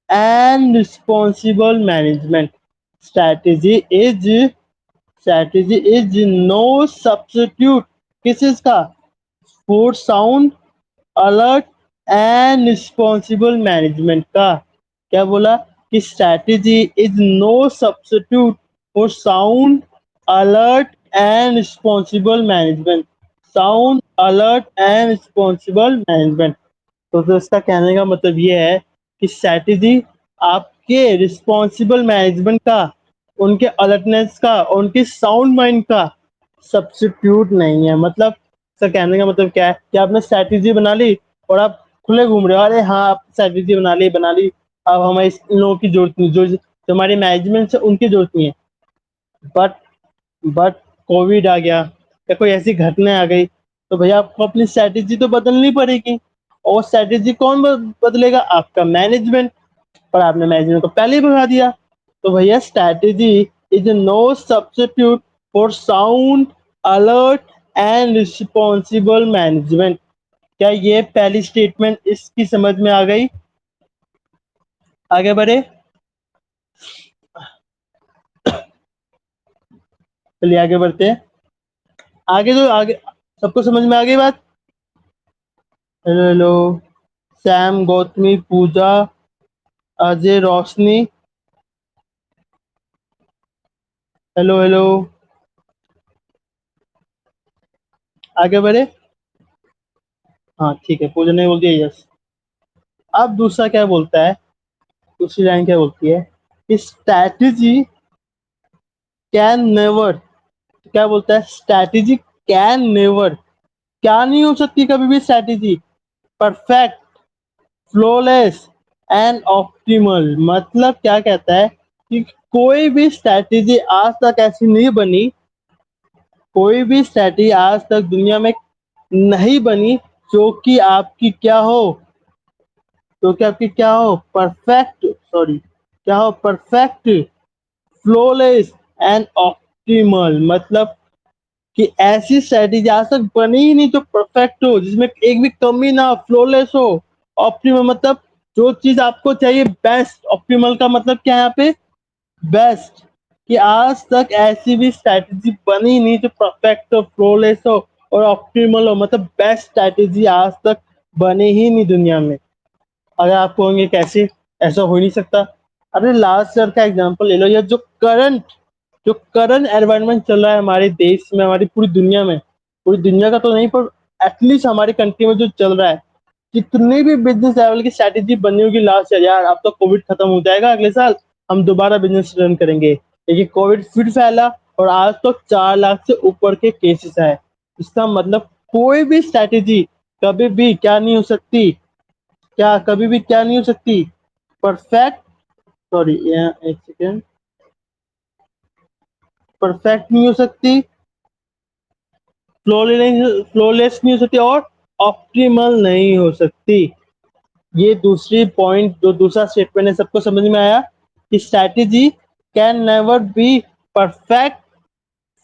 and responsible management. strategy is strategy is no substitute किस चीज का? for sound, alert and responsible management का। क्या बोला कि strategy is no substitute for sound alert and responsible management. Sound alert and responsible management. तो इसका कहने का मतलब ये है कि स्ट्रैटेजी आपके रिस्पॉन्सिबल मैनेजमेंट का, उनके अलर्टनेस का, उनके साउंड माइंड का सब्स्टिट्यूट नहीं है। मतलब इसका कहने का मतलब क्या है कि आपने स्ट्रैटेजी बना ली और आप खुले घूम रहे हो, अरे हाँ आप स्ट्रैटेजी बना ली, अब हमें इन लोगों की जरूरत नहीं, जो हमारे मैनेजमेंट से उनकी जरूरत नहीं है। बट बट कोविड आ गया या कोई ऐसी घटना आ गई तो भैया आपको अपनी स्ट्रैटेजी तो बदलनी पड़ेगी। और स्ट्रैटेजी कौन बदलेगा? आपका मैनेजमेंट। पर आपने मैनेजमेंट को पहले ही भगा दिया। तो भैया strategy is no substitute for sound alert and responsible management. क्या ये पहली स्टेटमेंट इसकी समझ में आ गई? आगे बढ़े, चलिए आगे बढ़ते हैं। आगे तो आगे सबको समझ में आ गई बात? हेलो हेलो, सैम, गौतमी, पूजा, अजय, रोशनी, हेलो हेलो, आगे बढ़े। हाँ ठीक है, पूजा ने बोल दिया यस। अब दूसरा क्या बोलता है, दूसरी लाइन क्या बोलती है कि स्ट्रैटेजी कैन नेवर, क्या बोलता है? स्ट्रैटेजी कैन नेवर, क्या नहीं हो सकती कभी भी strategy? Perfect, flawless and optimal. मतलब क्या कहता है कि कोई भी स्ट्रैटेजी आज तक ऐसी नहीं बनी, कोई भी स्ट्रैटेजी आज तक दुनिया में नहीं बनी जो कि आपकी क्या हो, जो कि आपकी क्या हो, परफेक्ट, सॉरी, क्या हो, परफेक्ट, फ्लॉलेस एंड ऑप्टिमल। मतलब कि ऐसी स्ट्रैटेजी आज तक बनी ही नहीं जो परफेक्ट हो, जिसमें एक भी कमी ना, फ्लॉलेस हो, ऑप्टिमल मतलब जो चीज आपको चाहिए बेस्ट। ऑप्टिमल का मतलब क्या है यहाँ पे? बेस्ट। कि आज तक ऐसी भी स्ट्रैटेजी बनी नहीं जो परफेक्ट हो, फ्लॉलेस हो और ऑप्टिमल हो, मतलब बेस्ट स्ट्रैटेजी आज तक बने ही नहीं दुनिया में। अगर आप कहोगे कैसे, ऐसा हो नहीं सकता? अरे लास्ट ईयर का एग्जांपल ले लो, या जो करंट एनवायरनमेंट चल रहा है हमारे देश में, हमारी पूरी दुनिया में, पूरी दुनिया का तो नहीं पर एटलीस्ट हमारी कंट्री में जो चल रहा है, कितनी भी बिजनेस लेवल की स्ट्रैटेजी बनी होगी लास्ट ईयर, यार अब तो कोविड खत्म हो जाएगा, अगले साल हम दोबारा बिजनेस रन करेंगे, लेकिन कोविड फिर फैला और आज तो 4 लाख से ऊपर के केसेस आए। इसका मतलब कोई भी स्ट्रैटेजी कभी भी क्या नहीं हो सकती, क्या कभी भी क्या नहीं हो सकती, परफेक्ट, सॉरी एक सेकेंड, परफेक्ट नहीं हो सकती, फ्लॉलेस नहीं हो सकती और ऑप्टिमल नहीं हो सकती। ये दूसरी पॉइंट, जो दूसरा स्टेटमेंट है, सबको समझ में आया कि strategy can never be perfect,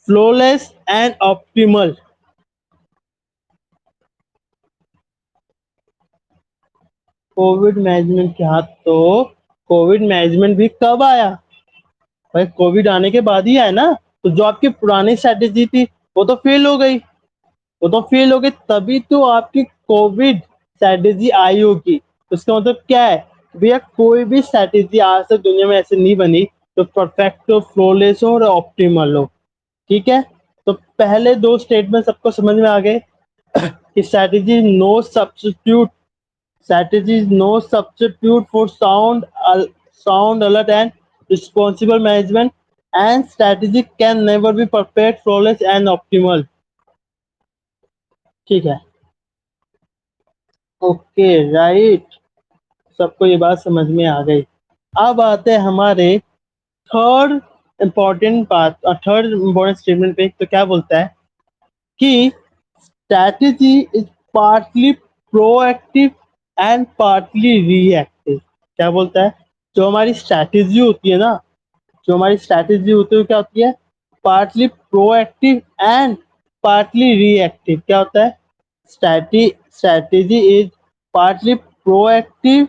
flawless and optimal. Covid management के हाथ तो कोविड मैनेजमेंट भी कब आया? भाई कोविड आने के बाद ही आया ना। तो जो आपकी पुरानी स्ट्रैटेजी थी वो तो फेल हो गई, वो तो फेल हो गई, तभी तो आपकी कोविड स्ट्रैटेजी आई होगी। तो इसका मतलब क्या है? भैया कोई भी स्ट्रैटेजी आज तक दुनिया में ऐसे नहीं बनी तो परफेक्ट हो, फ्लॉलेस हो और ऑप्टिमल हो। ठीक है, तो पहले दो स्टेटमेंट सबको समझ में आ गए कि strategy is no substitute for sound alert and responsible management, and strategy can never be perfect, flawless and optimal. ठीक है, ओके, राइट, सबको ये बात समझ में आ गई। अब आते हैं हमारे थर्ड इम्पोर्टेंट बात, थर्ड इम्पोर्टेंट स्टेटमेंट पे। तो क्या बोलता है कि strategy is partly proactive and partly reactive. क्या बोलता है? जो हमारी स्ट्रैटेजी होती है ना, जो हमारी स्ट्रैटेजी होती है वो क्या होती है? Partly proactive and partly reactive. क्या होता है? Strategy is partly proactive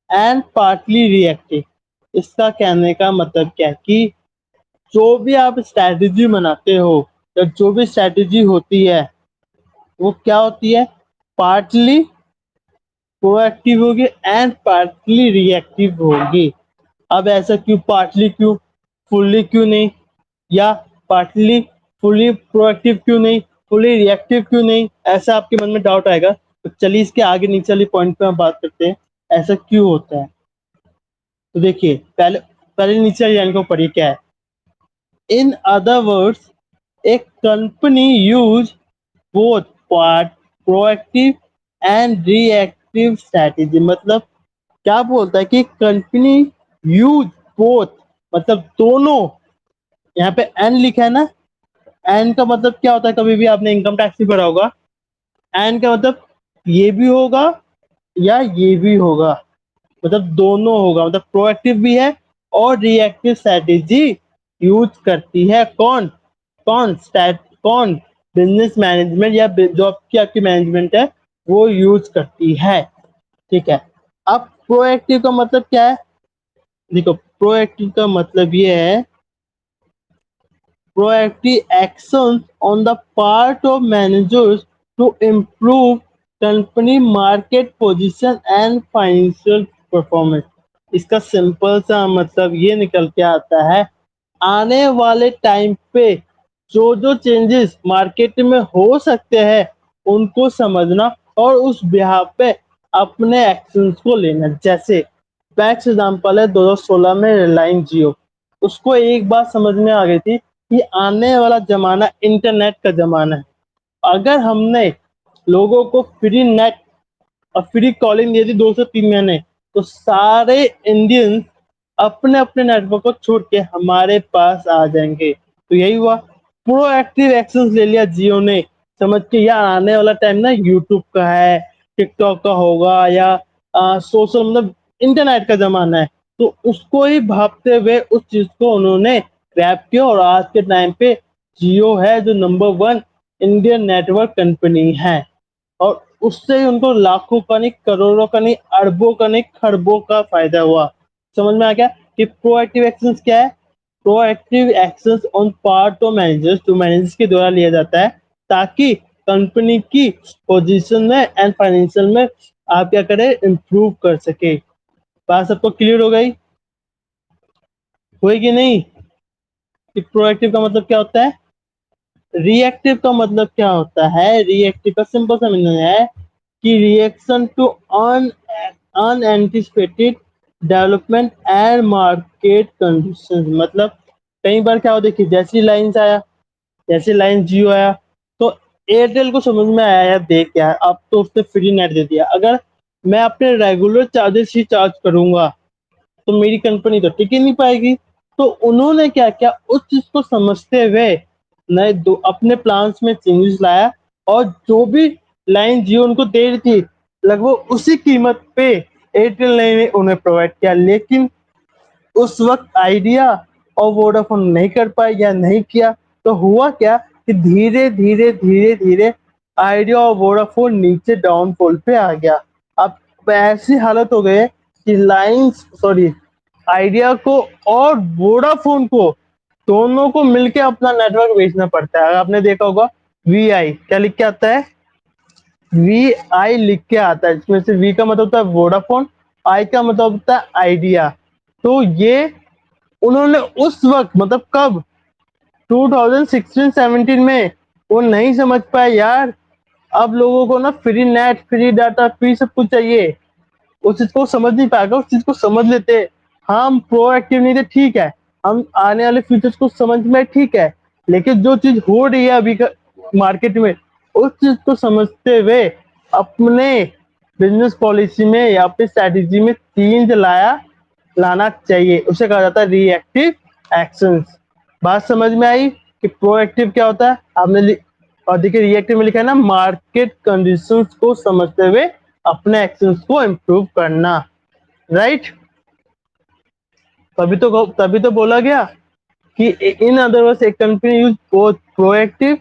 and partly reactive. इसका कहने का मतलब क्या है कि जो भी आप स्ट्रैटेजी बनाते हो या जो भी स्ट्रैटेजी होती है वो क्या होती है? पार्टली प्रोएक्टिव होगी एंड पार्टली रिएक्टिव होगी। अब ऐसा क्यों, पार्टली क्यों, फुल्ली क्यों नहीं, या पार्टली फुल्ली प्रोएक्टिव क्यों नहीं, फुल्ली रिएक्टिव क्यों नहीं, ऐसा आपके मन में डाउट आएगा। तो चलिए इसके आगे नीचे वाली पॉइंट पे हम बात करते हैं ऐसा क्यों होता है। तो देखिए पहले पहले नीचे वाली लाइन को पढ़िए क्या है। In other words A company use both part proactive and reactive strategy. मतलब क्या बोलता है कि कंपनी यूज बोथ, मतलब दोनों, यहाँ पे एन लिखा है ना, एन का मतलब क्या होता है, कभी भी आपने इनकम टैक्स भी भरा होगा, एन का मतलब ये भी होगा या ये भी होगा, मतलब दोनों होगा, मतलब प्रोएक्टिव भी है और रिएक्टिव स्ट्रेटेजी यूज करती है। कौन कौन कौन, बिजनेस मैनेजमेंट या जो आपकी मैनेजमेंट है वो यूज करती है। ठीक है, अब प्रोएक्टिव का मतलब क्या है, देखो प्रोएक्टिव का मतलब ये है proactive actions on the part of managers to improve company market position and financial performance। इसका सिंपल सा मतलब ये निकल के आता है, आने वाले टाइम पे जो जो चेंजेस मार्केट में हो सकते हैं उनको समझना और उस बिहाफ पे अपने एक्शंस को लेना। जैसे बेस्ट एग्जांपल है 2016 में रिलायंस जियो, उसको एक बात समझ में आ गई थी कि आने वाला जमाना इंटरनेट का जमाना है। अगर हमने लोगों को फ्री नेट और फ्री कॉलिंग दी थी 2 से 3 महीने, तो सारे इंडियंस अपने अपने नेटवर्क को छोड़ के हमारे पास आ जाएंगे। तो यही हुआ, प्रोएक्टिव एक्शंस ले लिया जियो ने, समझ के यार आने वाला टाइम ना यूट्यूब का है, टिकटॉक का होगा, या सोशल मतलब इंटरनेट का जमाना है। तो उसको ही भापते हुए उस चीज को उन्होंने ग्रैब किया और आज के टाइम पे जियो है जो नंबर 1 इंडियन नेटवर्क कंपनी है। और उससे ही उनको लाखों का नहीं, करोड़ों का नहीं, अरबों का नहीं, खरबों का फायदा हुआ। समझ में आ गया कि प्रोएक्टिव एक्शंस क्या है। Proactive actions on part of managers, जो मैनेजर्स के द्वारा लिया जाता है ताकि कंपनी की पोजीशन में एंड फाइनेंशियल में आप क्या करें, इम्प्रूव कर सके। बात सबको क्लियर हो गई, होगी नहीं कि प्रोएक्टिव का मतलब क्या होता है। रिएक्टिव का मतलब क्या होता है, रिएक्टिव का सिंपल सा मीनिंग है कि reaction to unanticipated development and market conditions. मतलब कई बार क्या हो, देखिए जैसी लाइन्स आया, जैसे लाइन जियो आया तो एयरटेल को समझ में आया यार देख यार अब तो उसने फ्री नेट दे दिया, अगर मैं अपने रेगुलर चार्जेस ही चार्ज करूंगा तो मेरी कंपनी तो टिक ही नहीं पाएगी। तो उन्होंने क्या किया, उस चीज को समझते हुए नए दो अपने प्लान्स में चेंजेस लाया और जो भी लाइन जियो उनको दे रही थी लगभग उसी कीमत पे एयरटेल ने उन्हें प्रोवाइड किया। लेकिन उस वक्त आइडिया और वोडाफोन नहीं कर पाए या नहीं किया, तो हुआ क्या कि धीरे धीरे धीरे धीरे आइडिया और वोडाफोन नीचे डाउनफॉल पे आ गया। अब ऐसी हालत हो गई है कि लाइंस सॉरी आइडिया को और वोडाफोन को दोनों को मिलके अपना नेटवर्क बेचना पड़ता है। अगर आपने देखा होगा वी आई क्या लिख के आता है, वी आई लिख के आता है, इसमें से वी का मतलब होता है वोडाफोन, आई का मतलब होता है आइडिया। तो ये उन्होंने उस वक्त मतलब कब 2016-17 में वो नहीं समझ पाए यार अब लोगों को ना free net, free data, free सब कुछ चाहिए। उस चीज को समझ नहीं पाएगा, उस चीज को समझ लेते, हम प्रोएक्टिव नहीं थे ठीक है, हम आने वाले फ्यूचर्स को समझ में ठीक है, लेकिन जो चीज हो रही है अभी मार्केट में उस चीज को समझते हुए अपने बिजनेस पॉलिसी में या अपनी स्ट्रैटेजी में चेंज लाना चाहिए, उसे कहा जाता है रिएक्टिव एक्शंस। बात समझ में आई कि प्रोएक्टिव क्या होता है, और देखिए रिएक्टिव में लिखा है ना मार्केट कंडीशंस को समझते हुए अपने एक्शंस को इम्प्रूव करना, राइट। तभी तो बोला गया कि इन अदर वर्ड्स एक company use both proactive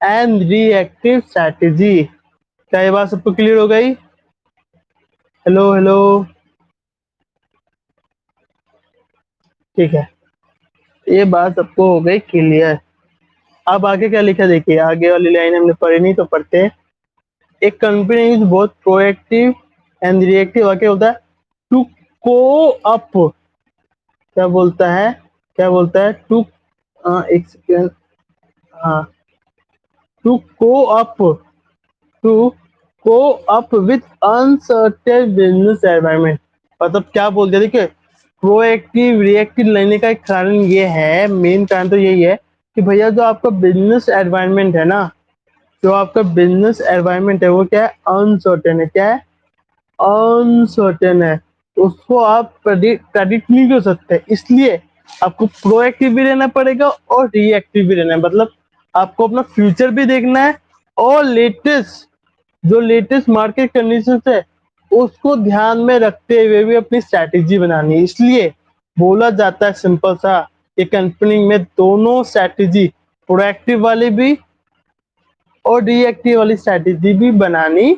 and reactive strategy. क्या ये बात सबको क्लियर हो गई? हेलो हेलो, ठीक है, ये बात सबको हो गई क्लियर। अब आगे क्या लिखा देखिए, आगे वाली लाइन हमने पढ़ी नहीं तो पढ़ते हैं। एक company use both proactive and reactive क्या होता है, टू को अप, क्या बोलता है, क्या बोलता है, टू, एक सेकेंड, हाँ, टू को अप, टू को up with uncertain business environment. मतलब क्या बोल दिया, देखिए प्रोएक्टिव रिएक्टिव लेने का एक कारण ये है, मेन कारण तो यही है कि भैया जो आपका बिजनेस एनवायरनमेंट है ना, जो आपका बिजनेस एनवायरनमेंट है वो क्या है, अनसर्टेन है, क्या है, अनसर्टेन है, उसको आप प्रेडिक्ट नहीं कर सकते, इसलिए आपको प्रोएक्टिव भी रहना पड़ेगा और रिएक्टिव भी रहना है। मतलब आपको अपना फ्यूचर भी देखना है और लेटेस्ट, जो लेटेस्ट मार्केट कंडीशंस है उसको ध्यान में रखते हुए भी अपनी स्ट्रैटेजी बनानी है। इसलिए बोला जाता है सिंपल सा कि कंपनी में दोनों स्ट्रैटेजी, प्रोएक्टिव वाली भी और रिएक्टिव वाली स्ट्रैटेजी भी बनानी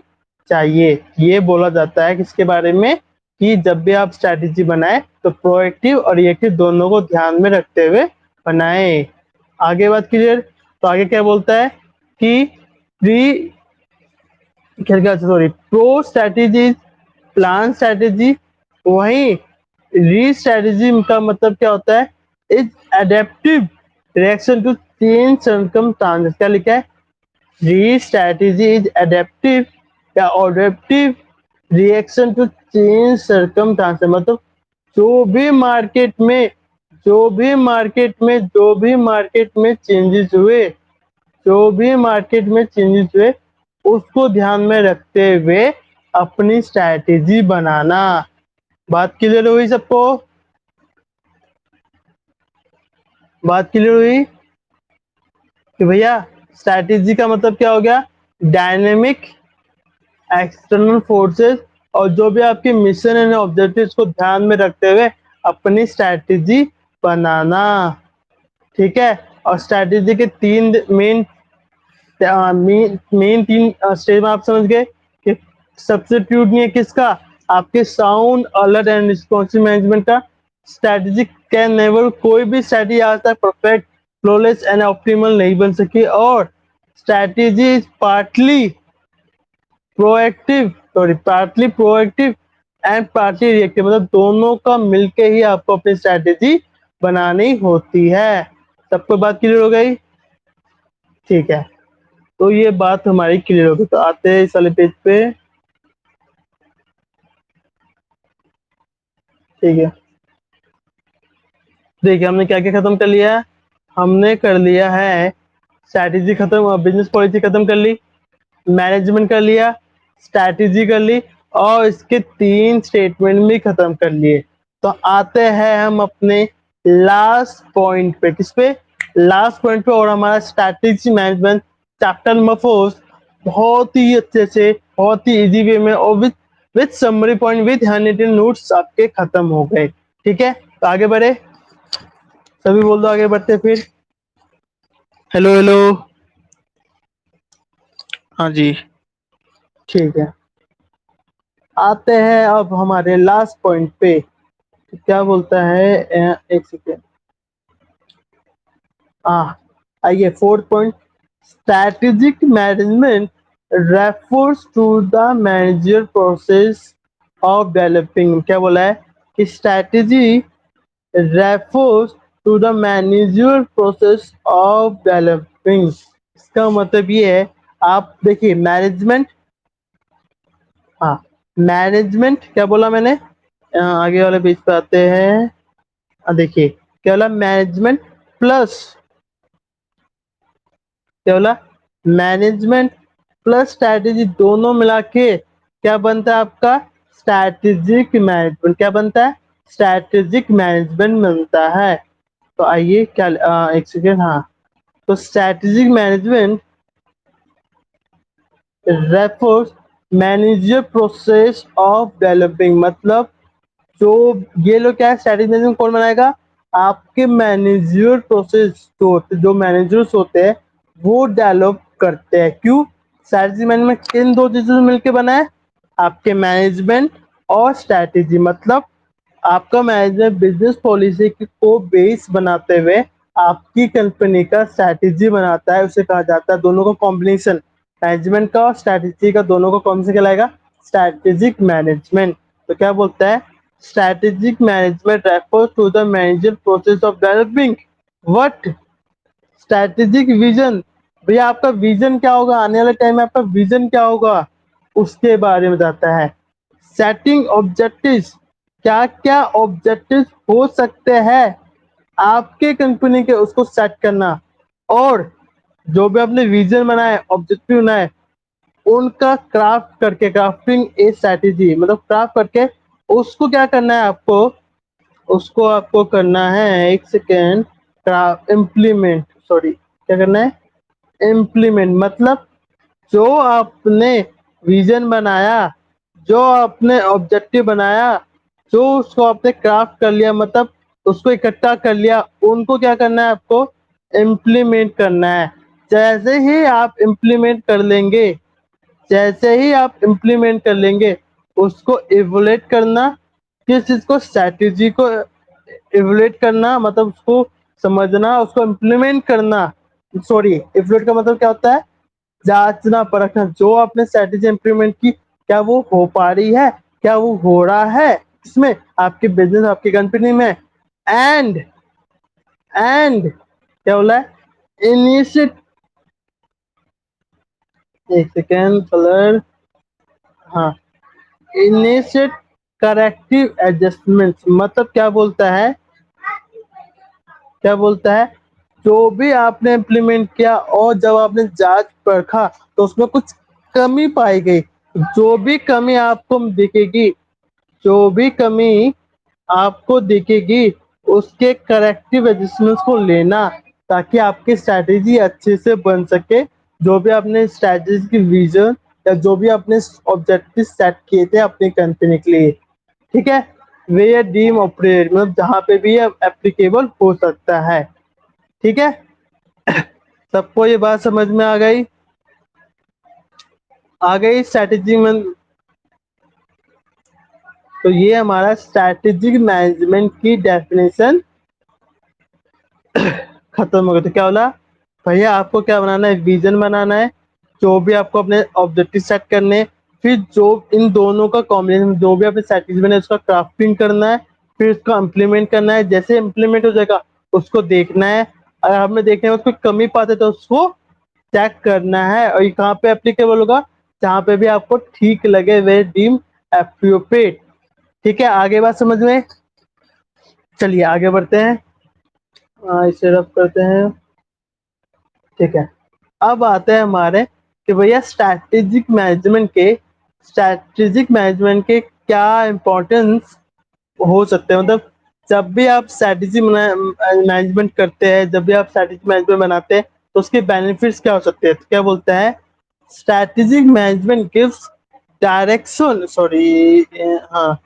चाहिए। ये बोला जाता है किसके बारे में, कि जब भी आप स्ट्रैटेजी बनाएं तो प्रोएक्टिव और रिएक्टिव दोनों को ध्यान में रखते हुए बनाएं। आगे बात क्लियर, तो आगे क्या बोलता है कि प्री, क्या sorry, pro strategy plan strategy, वहीं री स्ट्रैटेजी का मतलब क्या होता है, is adaptive reaction to change circumstances. क्या लिखा है, री स्ट्रैटेजी इज एडेप्टिव या adaptive reaction to change circumstances. मतलब जो भी मार्केट में, जो भी मार्केट में चेंजेस हुए, जो भी मार्केट में चेंजेस हुए उसको ध्यान में रखते हुए अपनी स्ट्रैटेजी बनाना। बात क्लियर हुई सबको, बात क्लियर हुई कि भैया स्ट्रैटेजी का मतलब क्या हो गया, डायनेमिक एक्सटर्नल फोर्सेस और जो भी आपके मिशन एंड ऑब्जेक्टिव्स को ध्यान में रखते हुए अपनी स्ट्रैटेजी बनाना। ठीक है, और स्ट्रैटेजी के तीन मेन मेन तीन स्टेज में आप समझ गए कि सब्स्टिट्यूट नहीं है किसका, आपके sound alert and responsive management का। स्ट्रैटेजिक कैन नेवर, कोई भी स्ट्रैटेजी आज तक परफेक्ट फ्लॉलेस एंड ऑप्टिमल नहीं बन सकी, और strategy is partly proactive and partly reactive, मतलब दोनों का मिलके ही आपको अपनी स्ट्रैटेजी बनानी होती है। सबको बात क्लियर हो गई, ठीक है, तो ये बात हमारी क्लियर होगी। तो आते हैं इस वाले पेज पे, ठीक है, देखिए हमने क्या क्या खत्म कर लिया है, हमने कर लिया है स्ट्रैटेजी खत्म, बिजनेस पॉलिसी खत्म कर ली, मैनेजमेंट कर लिया, स्ट्रैटेजी कर ली, और इसके तीन स्टेटमेंट भी खत्म कर लिए। तो आते हैं हम अपने लास्ट पॉइंट पे, किस पे, लास्ट पॉइंट पे, और हमारा स्ट्रैटेजी मैनेजमेंट चैप्टर नंबर 4 बहुत ही अच्छे से, बहुत ही इजी वे में और with summary point with handwritten notes आपके खत्म हो गए। ठीक है, तो आगे बढ़े, सभी बोल दो, आगे बढ़ते फिर। हेलो हेलो, हाँ जी, ठीक है, आते हैं अब हमारे लास्ट पॉइंट पे। तो क्या बोलता है, एक सेकेंड, आइए fourth point, strategic management refers to the manager process of developing. क्या बोला है कि strategy refers to the manager process of developing. इसका मतलब ये है, आप देखिए मैनेजमेंट, हाँ, मैनेजमेंट क्या बोला मैंने, आगे वाले पेज पे आते हैं, देखिए क्या बोला, मैनेजमेंट प्लस, क्या बोला, मैनेजमेंट प्लस स्ट्रैटेजी दोनों मिला के क्या बनता है आपका, स्ट्रैटेजिक मैनेजमेंट। क्या बनता है, स्ट्रैटेजिक मैनेजमेंट बनता है। तो आइए क्या, एक सेकेंड, हाँ, तो strategic management refers manager process of developing, मतलब जो ये लोग क्या है, स्ट्रैटेजिक मैनेजमेंट कौन बनाएगा, आपके मैनेजर प्रोसेस जो होते, जो मैनेजर्स होते हैं वो डेवलप करते हैं। क्यों, स्ट्रैटेजी मैनेजमेंट किन दो चीजों से मिलकर बना है, आपके मैनेजमेंट और स्ट्रैटेजी, मतलब आपका मैनेजमेंट बिजनेस पॉलिसी को बेस बनाते हुए आपकी कंपनी का स्ट्रैटेजी बनाता है, उसे कहा जाता है, दोनों का कॉम्बिनेशन, मैनेजमेंट का और स्ट्रैटेजी का दोनों का कौन से कहलाएगा, स्ट्रैटेजिक मैनेजमेंट। तो क्या बोलता है, strategic management refers to the manager process of developing what strategic vision. भैया आपका विजन क्या होगा, आने वाले टाइम में आपका विजन क्या होगा उसके बारे में बताता है। सेटिंग ऑब्जेक्टिव्स, क्या क्या ऑब्जेक्टिव्स हो सकते हैं आपके कंपनी के, उसको सेट करना। और जो भी आपने विजन बनाए, ऑब्जेक्टिव बनाए, उनका क्राफ्ट करके, क्राफ्टिंग ए स्ट्रैटेजी मतलब क्राफ्ट करके उसको क्या करना है आपको, उसको आपको करना है, एक सेकेंड, इम्प्लीमेंट, सॉरी क्या करना है, इम्प्लीमेंट। मतलब जो आपने विजन बनाया, जो आपने ऑब्जेक्टिव बनाया, जो उसको आपने क्राफ्ट कर लिया, मतलब उसको इकट्ठा कर लिया, उनको क्या करना है आपको, इम्प्लीमेंट करना है। जैसे ही आप इम्प्लीमेंट कर लेंगे, जैसे ही आप इम्प्लीमेंट कर लेंगे, उसको इवोलेट करना, किस चीज को, स्ट्रैटेजी को इवोलेट करना, मतलब उसको समझना, उसको इम्प्लीमेंट करना। सॉरी, इवोलेट का मतलब क्या होता है, जांचना परखना, जो आपने स्ट्रैटेजी इम्प्लीमेंट की क्या वो हो पा रही है, क्या वो हो रहा है इसमें, आपके बिजनेस, आपकी कंपनी में। एंड क्या बोला है, इनिशिएट, एक सेकेंड कलर, हाँ, इनिशिएट करेक्टिव एडजस्टमेंट्स। मतलब क्या बोलता है, क्या बोलता है, जो भी आपने इम्प्लीमेंट किया और जब आपने जांच परखा तो उसमें कुछ कमी पाई गई, जो भी कमी आपको दिखेगी, जो भी कमी आपको दिखेगी, उसके करेक्टिव एडजस्टमेंट्स को लेना, ताकि आपकी स्ट्रैटेजी अच्छे से बन सके। जो भी आपने स्ट्रैटेजी की विजन या जो भी आपने ऑब्जेक्टिव सेट किए थे अपनी कंपनी के लिए, ठीक है, वे ये डीम ऑपरेट मतलब जहाँ पे भी ये एप्लीकेबल हो सकता है। ठीक है, सबको ये बात समझ में आ गई स्ट्रैटेजी में। तो ये हमारा स्ट्रैटेजिक मैनेजमेंट की डेफिनेशन खत्म हो गई। तो क्या बोला भैया, आपको क्या बनाना है, विजन बनाना है, जो भी आपको अपने ऑब्जेक्टिव सेट करने, फिर जो इन दोनों का कॉम्बिनेशन, जो भी आपने स्ट्रैटेजी बनाए उसका क्राफ्टिंग करना है, फिर उसको इम्प्लीमेंट करना है। जैसे इम्प्लीमेंट हो जाएगा उसको देखना है, अगर हमें देखने में उसको कमी पाते तो उसको चेक करना है, और ये कहाँ पे एप्लीकेबल होगा, जहाँ पे भी आपको ठीक लगे वे डीम एप्रोप्रिएट। ठीक है, आगे बात समझ में, चलिए आगे बढ़ते हैं। इसे रब करते हैं, ठीक है। अब आते हैं हमारे कि भैया स्ट्रैटेजिक मैनेजमेंट के क्या इम्पोर्टेंस हो सकते हैं। मतलब जब भी आप स्ट्रैटेजी मैनेजमेंट करते हैं, जब भी आप स्ट्रैटेजी मैनेजमेंट बनाते हैं, तो उसके बेनिफिट्स क्या हो सकते हैं। तो क्या बोलता है, strategic management gives direction, sorry, हाँ,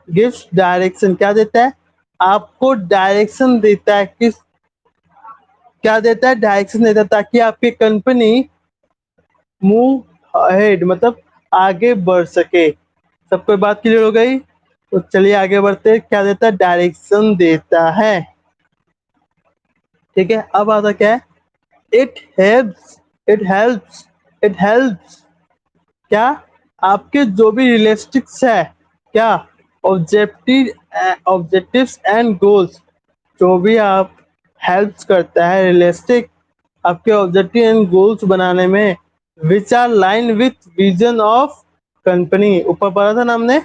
गिव्स डायरेक्शन, क्या देता है, आपको डायरेक्शन देता है, किस, क्या देता है, डायरेक्शन देता है, ताकि आपकी कंपनी मूव अहेड मतलब आगे बढ़ सके। सबको बात क्लियर हो गई, तो चलिए आगे बढ़ते हैं। क्या देता है, डायरेक्शन देता है। ठीक है, अब आता क्या है, it helps it helps it helps क्या, आपके जो भी रियलिस्टिक्स है, क्या, ऑब्जेक्टिव्स एंड गोल्स, जो भी आप हेल्प्स करता है रियलिस्टिक आपके ऑब्जेक्टिव एंड गोल्स बनाने में, which are line with vision of company. ऊपर पढ़ा था ना हमने,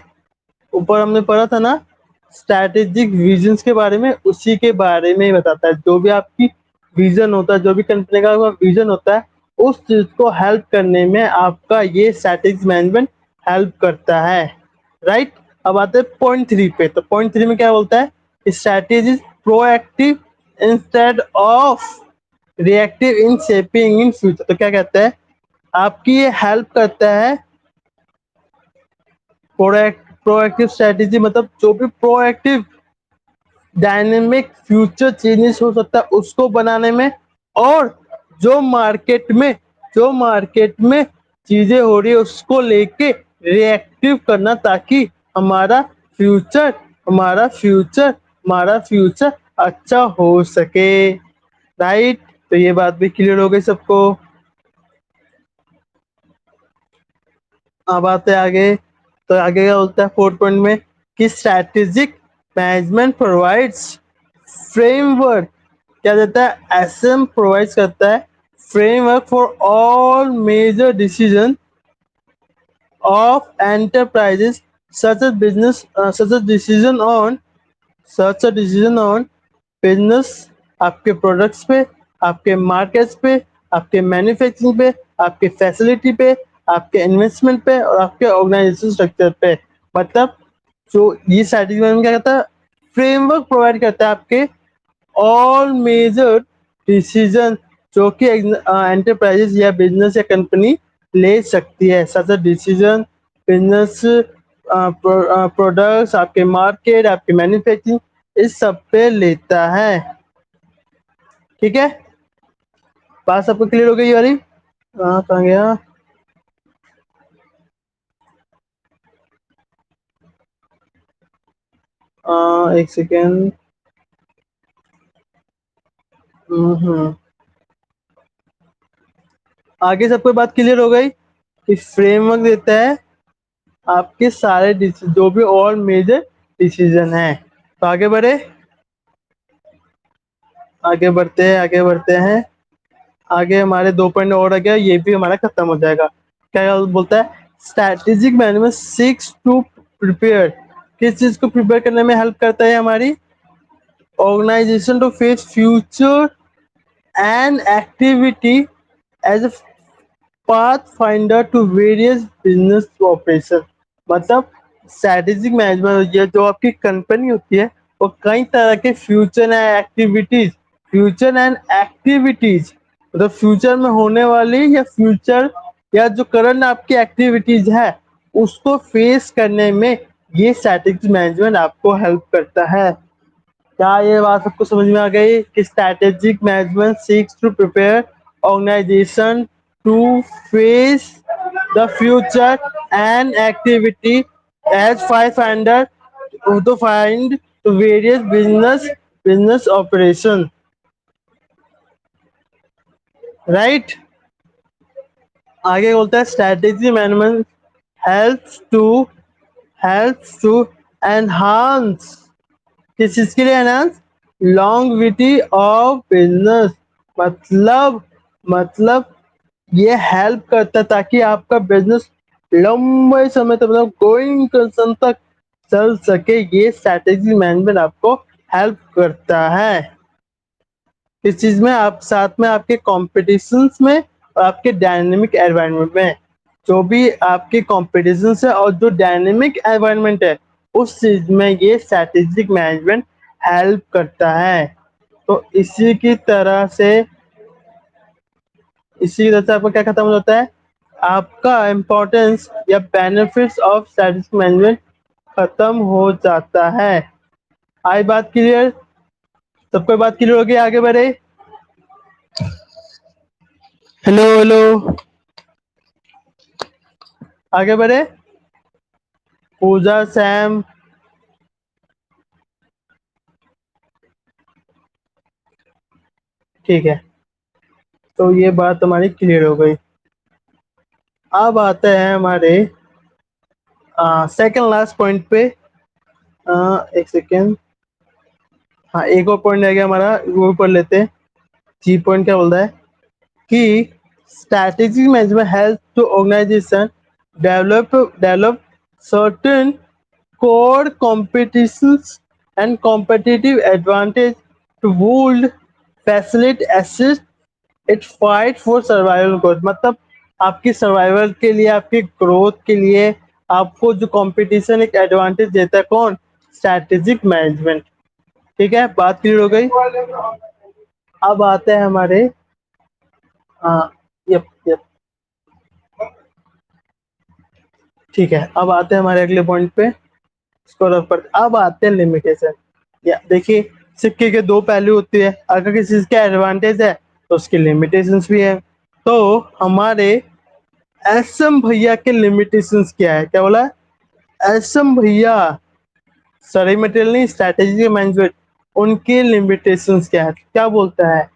ऊपर हमने पढ़ा था ना स्ट्रैटेजिक विजन्स के बारे में, उसी के बारे में ही बताता है। जो भी आपकी विजन होता है, जो भी कंपनी का विजन होता है, उस चीज को हेल्प करने में आपका ये स्ट्रैटेजिक मैनेजमेंट हेल्प करता है। राइट, अब आते हैं पॉइंट 3 पे। तो पॉइंट 3 में क्या बोलता है, strategy proactive instead of reactive in shaping in future. तो क्या कहता है, आपकी ये हेल्प करता है, प्रोएक्टिव स्ट्रैटेजी मतलब जो भी प्रोएक्टिव डायनेमिक फ्यूचर चेंजेस हो सकता है उसको बनाने में, और जो मार्केट में चीजें हो रही है उसको लेके रिएक्टिव करना, ताकि हमारा फ्यूचर हमारा फ्यूचर अच्छा हो सके। राइट, तो ये बात भी क्लियर हो गई सबको। अब आते हैं आगे, तो आगे क्या बोलता है 4 पॉइंट में कि स्ट्रैटेजिक मैनेजमेंट प्रोवाइड्स फ्रेमवर्क, क्या देता है, एसएम प्रोवाइड करता है framework for all major decision of enterprises such as business such a decision on business, आपके प्रोडक्ट्स पे, आपके मार्केट्स पे, आपके मैन्युफैक्चरिंग पे, आपके फैसिलिटी पे, आपके इन्वेस्टमेंट पे और आपके ऑर्गेनाइजेशन स्ट्रक्चर पे। मतलब जो ये स्ट्रैटेजी मैनेजमेंट क्या करता है, फ्रेमवर्क प्रोवाइड करता है आपके ऑल मेजर डिसीजन जो कि एंटरप्राइजेस या बिजनेस या कंपनी ले सकती है, सच डिसीजन बिजनेस, प्रोडक्ट्स, आपके मार्केट, आपके मैन्युफैक्चरिंग, इस सब पे लेता है। ठीक है, बात सबको क्लियर हो गई ये वाली? कहाँ गया? एक सेकेंड। आगे सबको बात क्लियर हो गई कि फ्रेमवर्क देता है आपके सारे जो भी और मेजर डिसीजन है। तो आगे बढ़े, आगे बढ़ते हैं, आगे बढ़ते हैं। आगे हमारे 2 पॉइंट और आ गया, ये भी हमारा खत्म हो जाएगा। क्या बोलता है, strategic management seeks to prepare, किस चीज को प्रिपेयर करने में हेल्प करता है हमारी organisation to face future and activity as a pathfinder to various business operation. मतलब स्ट्रैटेजिक मैनेजमेंट, ये जो आपकी कंपनी होती है वो कई तरह के फ्यूचर एंड एक्टिविटीज मतलब फ्यूचर में होने वाली या फ्यूचर या जो करंट आपकी एक्टिविटीज है उसको फेस करने में ये स्ट्रैटेजिक मैनेजमेंट आपको हेल्प करता है। क्या ये बात सबको समझ में आ गई कि strategic management seeks to prepare organisation to face the future and activity as five under to find various business operation, right? आगे बोलता है strategy management helps to helps to enhance, किस चीज के लिए एनहांस, लॉन्गविटी ऑफ बिजनेस। मतलब मतलब ये हेल्प करता है ताकि आपका बिजनेस लंबे समय तक मतलब गोइंग कंसर्न तक चल सके। ये स्ट्रैटेजी मैनेजमेंट आपको हेल्प करता है इस चीज में, आप साथ में आपके कॉम्पिटिशन्स में और आपके डायनेमिक एनवायरनमेंट में, जो भी आपके कॉम्पिटिशन्स है और जो डायनेमिक एनवायरनमेंट है उस चीज में ये स्ट्रैटेजिक मैनेजमेंट हेल्प करता है। तो इसी तरह से आपका क्या खत्म हो जाता है, आपका इम्पोर्टेंस या बेनिफिट्स ऑफ स्ट्रैटेजिक मैनेजमेंट खत्म हो जाता है। आई बात क्लियर? सबको बात क्लियर होगी? आगे बढ़े, हेलो हेलो, आगे बढ़े। पूजा, सैम, ठीक है, तो ये बात हमारी क्लियर हो गई। अब आते हैं हमारे सेकंड लास्ट पॉइंट पे। एक सेकेंड, हाँ एक और पॉइंट रह गया हमारा, वो पढ़ लेते हैं। जी पॉइंट क्या बोलता है कि strategic management help to organisation develop certain core competitions and competitive advantage to build, facilitate, assist it fight for survival growth। मतलब आपकी सर्वाइवल के लिए, आपकी ग्रोथ के लिए आपको जो कंपटीशन एक एडवांटेज देता है, कौन, स्ट्रैटेजिक मैनेजमेंट। ठीक है, बात क्लियर हो गई। अब आते हैं हमारे यप यप, ठीक है, अब आते हैं हमारे अगले पॉइंट पे। इसको रख पर अब आते हैं लिमिटेशन। या देखिए, सिक्के के दो पहलू होते हैं, अगर किसी चीज का एडवांटेज है तो उसकी लिमिटेशंस भी है। तो हमारे एसएम भैया के लिमिटेशंस क्या है, क्या बोला एसएम भैया, सॉरी मटेरियल नहीं, स्ट्रैटेजिक मैनेजमेंट, उनके लिमिटेशंस क्या है, क्या बोलता है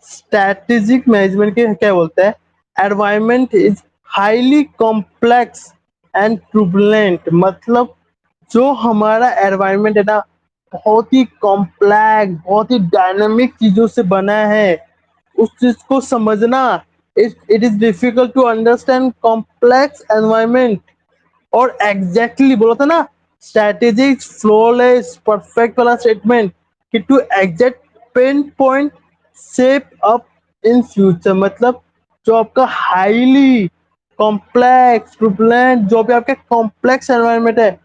स्ट्रैटेजिक मैनेजमेंट के, क्या बोलता है, environment is highly complex and turbulent, मतलब जो हमारा एनवायरनमेंट है ना, बहुत ही कॉम्प्लेक्स, बहुत ही डायनामिक चीजों से बना है। उस चीज को समझना, it is difficult to understand complex environment. और एग्जैक्टली बोला था ना, स्ट्रेटेजिक फ्लॉलेस परफेक्ट वाला स्टेटमेंट, कि to exact pin point shape up in future, मतलब जो आपका हाईली कॉम्प्लेक्स ट्रुबुलेंट, जो भी आपका कॉम्प्लेक्स एनवायरनमेंट है,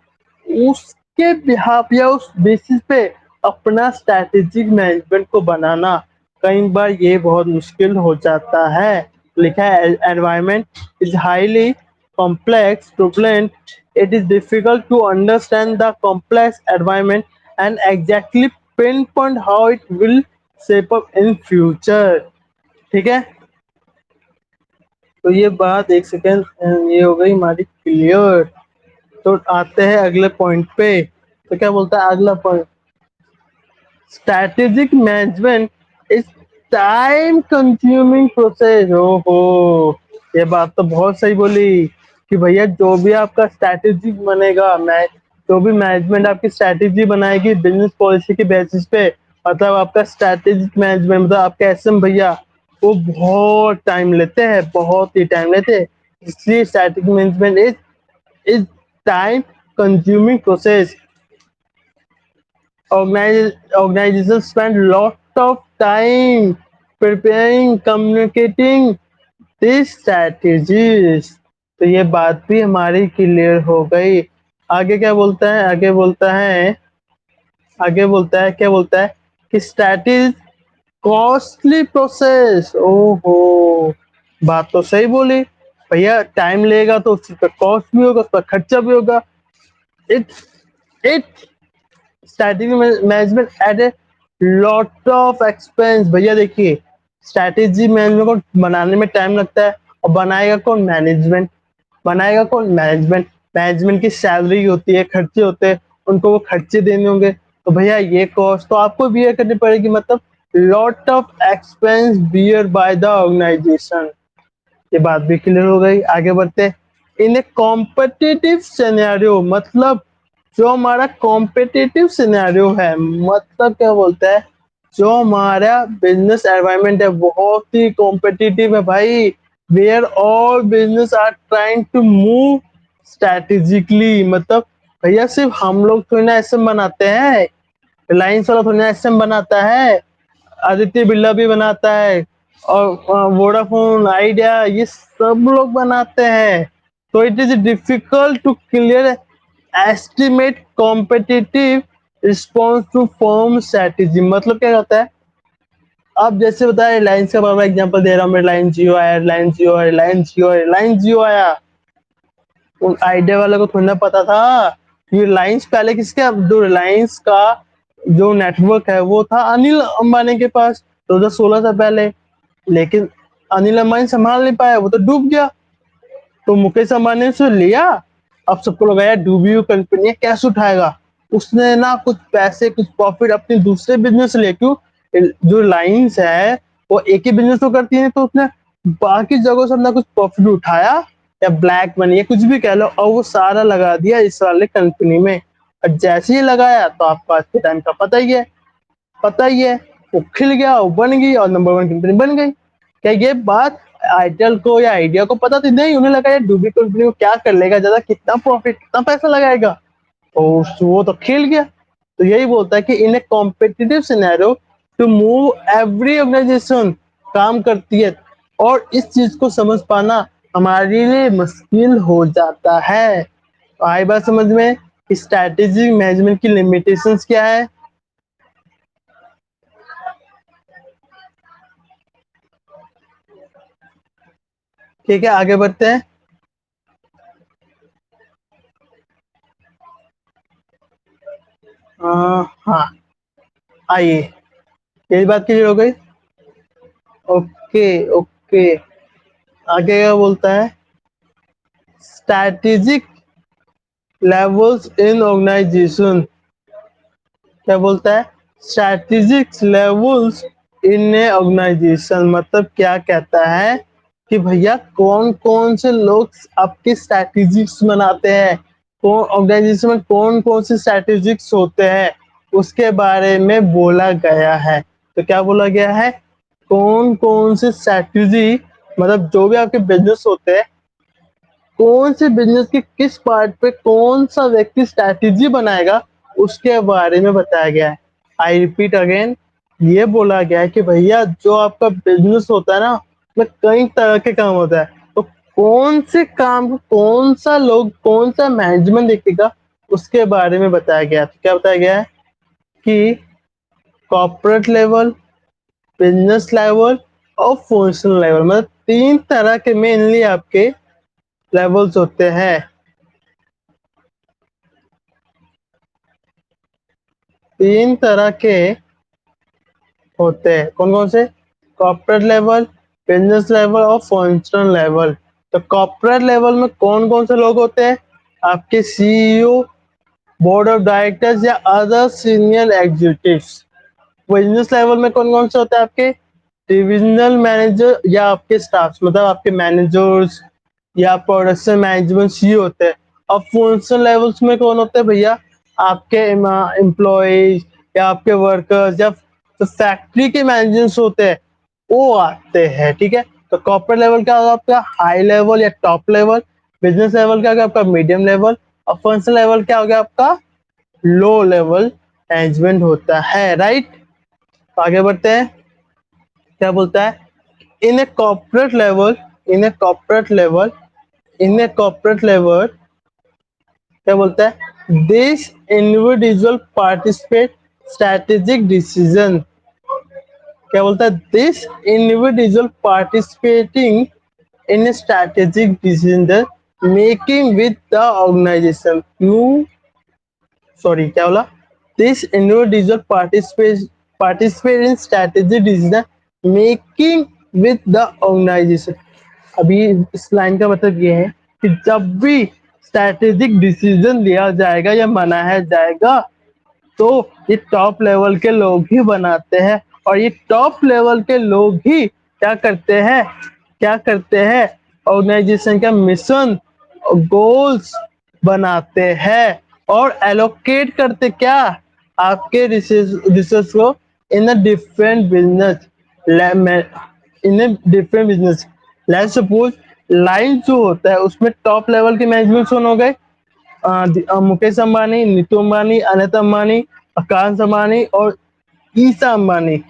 उसके बिहाफ या उस बेसिस पे अपना स्ट्रैटेजिक मैनेजमेंट को बनाना कई बार ये बहुत मुश्किल हो जाता है। लिखा है environment is highly complex, turbulent, it is difficult to understand the complex environment and exactly pinpoint how it will shape up in future। ठीक है, तो ये बात एक सेकेंड, ये हो गई हमारी क्लियर। तो आते हैं अगले पॉइंट पे। तो क्या बोलता है अगला point, strategic management is time consuming process. ओहो, ये बात तो बहुत सही बोली कि भैया जो भी आपका स्ट्रैटेजिक बनेगा, मैं जो भी मैनेजमेंट आपकी स्ट्रैटेजी बनाएगी बिजनेस पॉलिसी के बेसिस पे, मतलब आपका स्ट्रैटेजिक मैनेजमेंट, मतलब आपके एसएम भैया, वो बहुत टाइम लेते हैं, बहुत ही टाइम लेते हैं। इसलिए strategic management is time consuming process. Organizations spend lot of time preparing, communicating these strategies। तो ये बात भी हमारी क्लियर हो गई। आगे क्या बोलता है, क्या बोलता है कि स्ट्रैटेजी कॉस्टली प्रोसेस। ओहो, बात तो सही बोली भैया, टाइम लेगा तो उसका कॉस्ट भी होगा, उसका खर्चा भी होगा। It it strategy management eight a lot of expense. भैया देखिए, स्ट्रैटेजी मैनेजमेंट को बनाने में टाइम लगता है, और बनाएगा कौन, मैनेजमेंट। बनाएगा कौन, मैनेजमेंट। मैनेजमेंट की सैलरी होती है, खर्चे होते हैं, उनको वो खर्चे देने होंगे, तो भैया ये कॉस्ट तो आपको बियर करनी पड़ेगी, मतलब lot of expense bear by the organisation. ये बात भी क्लियर हो गई। आगे बढ़ते, इन ए कॉम्पिटिटिव सिनेरियो, मतलब जो हमारा कॉम्पिटिटिव सिनेरियो है, मतलब क्या बोलता है, जो हमारा बिजनेस एनवायरनमेंट है बहुत ही कॉम्पिटिटिव है भाई, where all business are trying to move strategically. मतलब भैया सिर्फ हम लोग थोड़ी ना एसएम बनाते हैं, रिलायंस वाला थोड़ी ना एसएम बनाता है, आदित्य बिरला भी बनाता है, और वोडाफोन आइडिया, ये सब लोग बनाते हैं। तो it is difficult to clear estimate competitive response to form strategy. मतलब क्या कहता है, अब जैसे बताया रिलायंस का मैं एग्जांपल दे रहा हूँ, रिलायंस जियो आया, रिलायंस जियो आया। उन आइडिया वाले को थोड़ी ना पता था कि रिलायंस पहले किसके, जो रिलायंस का जो नेटवर्क है वो था अनिल अंबानी के पास 2016 से पहले, लेकिन अनिल अंबानी संभाल नहीं पाया, वो तो डूब गया। तो मुकेश अंबानी ने उसे लिया। अब सबको लगा यार डूबी हुई कंपनी है, कैसे उठाएगा। उसने ना कुछ पैसे, कुछ प्रॉफिट अपने दूसरे बिजनेस से ले, क्यों, जो रिलायंस है वो एक ही बिजनेस तो करती है, तो उसने बाकी जगहों से अपना कुछ प्रॉफिट उठाया, या ब्लैक मनी या कुछ भी कह लो, और वो सारा लगा दिया इस वाले कंपनी में। और जैसे ही लगाया तो आपको आज के टाइम का पता ही है, वो खिल गया, वो बन गई और नंबर वन कंपनी बन गई। क्या ये बात आईटेल को या आइडिया को पता थी? नहीं, उन्हें लगा यार डूबी कंपनी को क्या कर लेगा ज्यादा, कितना प्रॉफिट, कितना पैसा लगाएगा, तो वो तो खिल गया। तो यही बोलता है कि in a competitive scenario to move every organisation काम करती है, और इस चीज को समझ पाना हमारे लिए मुश्किल हो जाता है। तो आई बात समझ में, स्ट्रैटेजिक मैनेजमेंट की लिमिटेशंस क्या है। ठीक है, आगे बढ़ते हैं। हाँ, आइए, यही बात क्लियर हो गई। ओके ओके, आगे क्या बोलता है, स्ट्रैटेजिक लेवल्स इन ऑर्गेनाइजेशन। क्या बोलता है, strategic levels in a organisation, मतलब क्या कहता है कि भैया कौन कौन से लोग आपके स्ट्रैटेजिक्स बनाते हैं, कौन ऑर्गेनाइजेशन में कौन कौन से स्ट्रैटेजिक्स होते हैं, उसके बारे में बोला गया है। तो क्या बोला गया है, कौन कौन से स्ट्रैटेजी, मतलब जो भी आपके बिजनेस होते हैं, कौन से बिजनेस के किस पार्ट पे कौन सा व्यक्ति स्ट्रैटेजी बनाएगा, उसके बारे में बताया गया है। आई रिपीट अगेन, ये बोला गया है कि भैया जो आपका बिजनेस होता है ना, उसमें कई तरह के काम होता है, तो कौन से काम को कौन सा लोग, कौन सा मैनेजमेंट देखेगा, उसके बारे में बताया गया है। तो क्या बताया गया है कि कॉर्पोरेट लेवल, बिजनेस लेवल और फंक्शनल लेवल, मतलब 3 तरह के मेनली आपके लेवल्स होते हैं। 3 तरह के होते हैं, कौन कौन से, कॉर्पोरेट लेवल, बिजनेस लेवल और फंक्शनल लेवल। तो कॉर्पोरेट लेवल में कौन कौन से लोग होते हैं, आपके सीईओ, बोर्ड ऑफ डायरेक्टर्स या other senior executives. Business level में कौन कौन से होते हैं, आपके डिविजनल मैनेजर या आपके स्टाफ, मतलब आपके मैनेजर्स या प्रोडक्शन मैनेजमेंट सी होते हैं। और फंक्शनल लेवल्स में कौन होते हैं भैया, आपके एम्प्लॉयज या आपके वर्कर्स या तो फैक्ट्री के मैनेजर्स होते हैं, वो आते हैं। ठीक है, तो कॉर्पोरेट लेवल क्या होगा आपका, हाई लेवल या टॉप लेवल। बिजनेस लेवल क्या होगा आपका, मीडियम लेवल। और फंक्शनल लेवल क्या हो गया आपका, लो लेवल मैनेजमेंट होता है। राइट, आगे बढ़ते हैं। क्या बोलता है, in a corporate level, in a corporate level, in a corporate level, क्या बोलता है, this individual participate strategic decision. क्या बोलता है, this individual participating in strategic decision making with the organisation. क्यों, सॉरी क्या बोला, this individual participate in strategic decision making with the organisation. अभी इस लाइन का मतलब ये है कि जब भी स्ट्रैटेजिक डिसीजन लिया जाएगा या मनाया जाएगा, तो ये टॉप लेवल के लोग ही बनाते हैं। और ये टॉप लेवल के लोग ही क्या करते हैं, क्या करते हैं, ऑर्गेनाइजेशन का मिशन, गोल्स बनाते हैं और एलोकेट करते क्या, आपके रिसोर्स को in a different business, in a different business. Let's suppose line जो होता है उसमें टॉप लेवल के मैनेजमेंट कौन हो गए, मुकेश अंबानी, नीतू अंबानी, अनित अंबानी, आकाश अंबानी और ईसा अंबानी।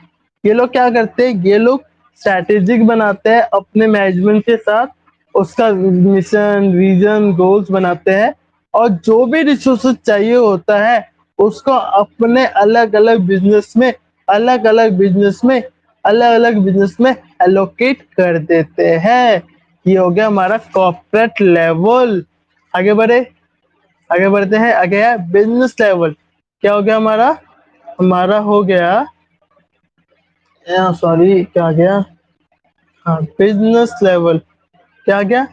ये लोग क्या करते हैं, ये लोग स्ट्रैटेजिक बनाते हैं अपने मैनेजमेंट के साथ, उसका मिशन, विजन, गोल्स बनाते हैं। और जो भी रिसोर्सेज चाहिए होता है उसको अपने अलग अलग बिजनेस में, अलग अलग बिजनेस में, अलग अलग बिजनेस में एलोकेट कर देते हैं। ये हो गया हमारा कॉर्पोरेट लेवल। आगे बढ़े, आगे बढ़ते हैं। आगे है बिजनेस लेवल। क्या हो गया हमारा, हमारा हो गया, सॉरी क्या आ गया, हाँ बिजनेस लेवल। क्या गया,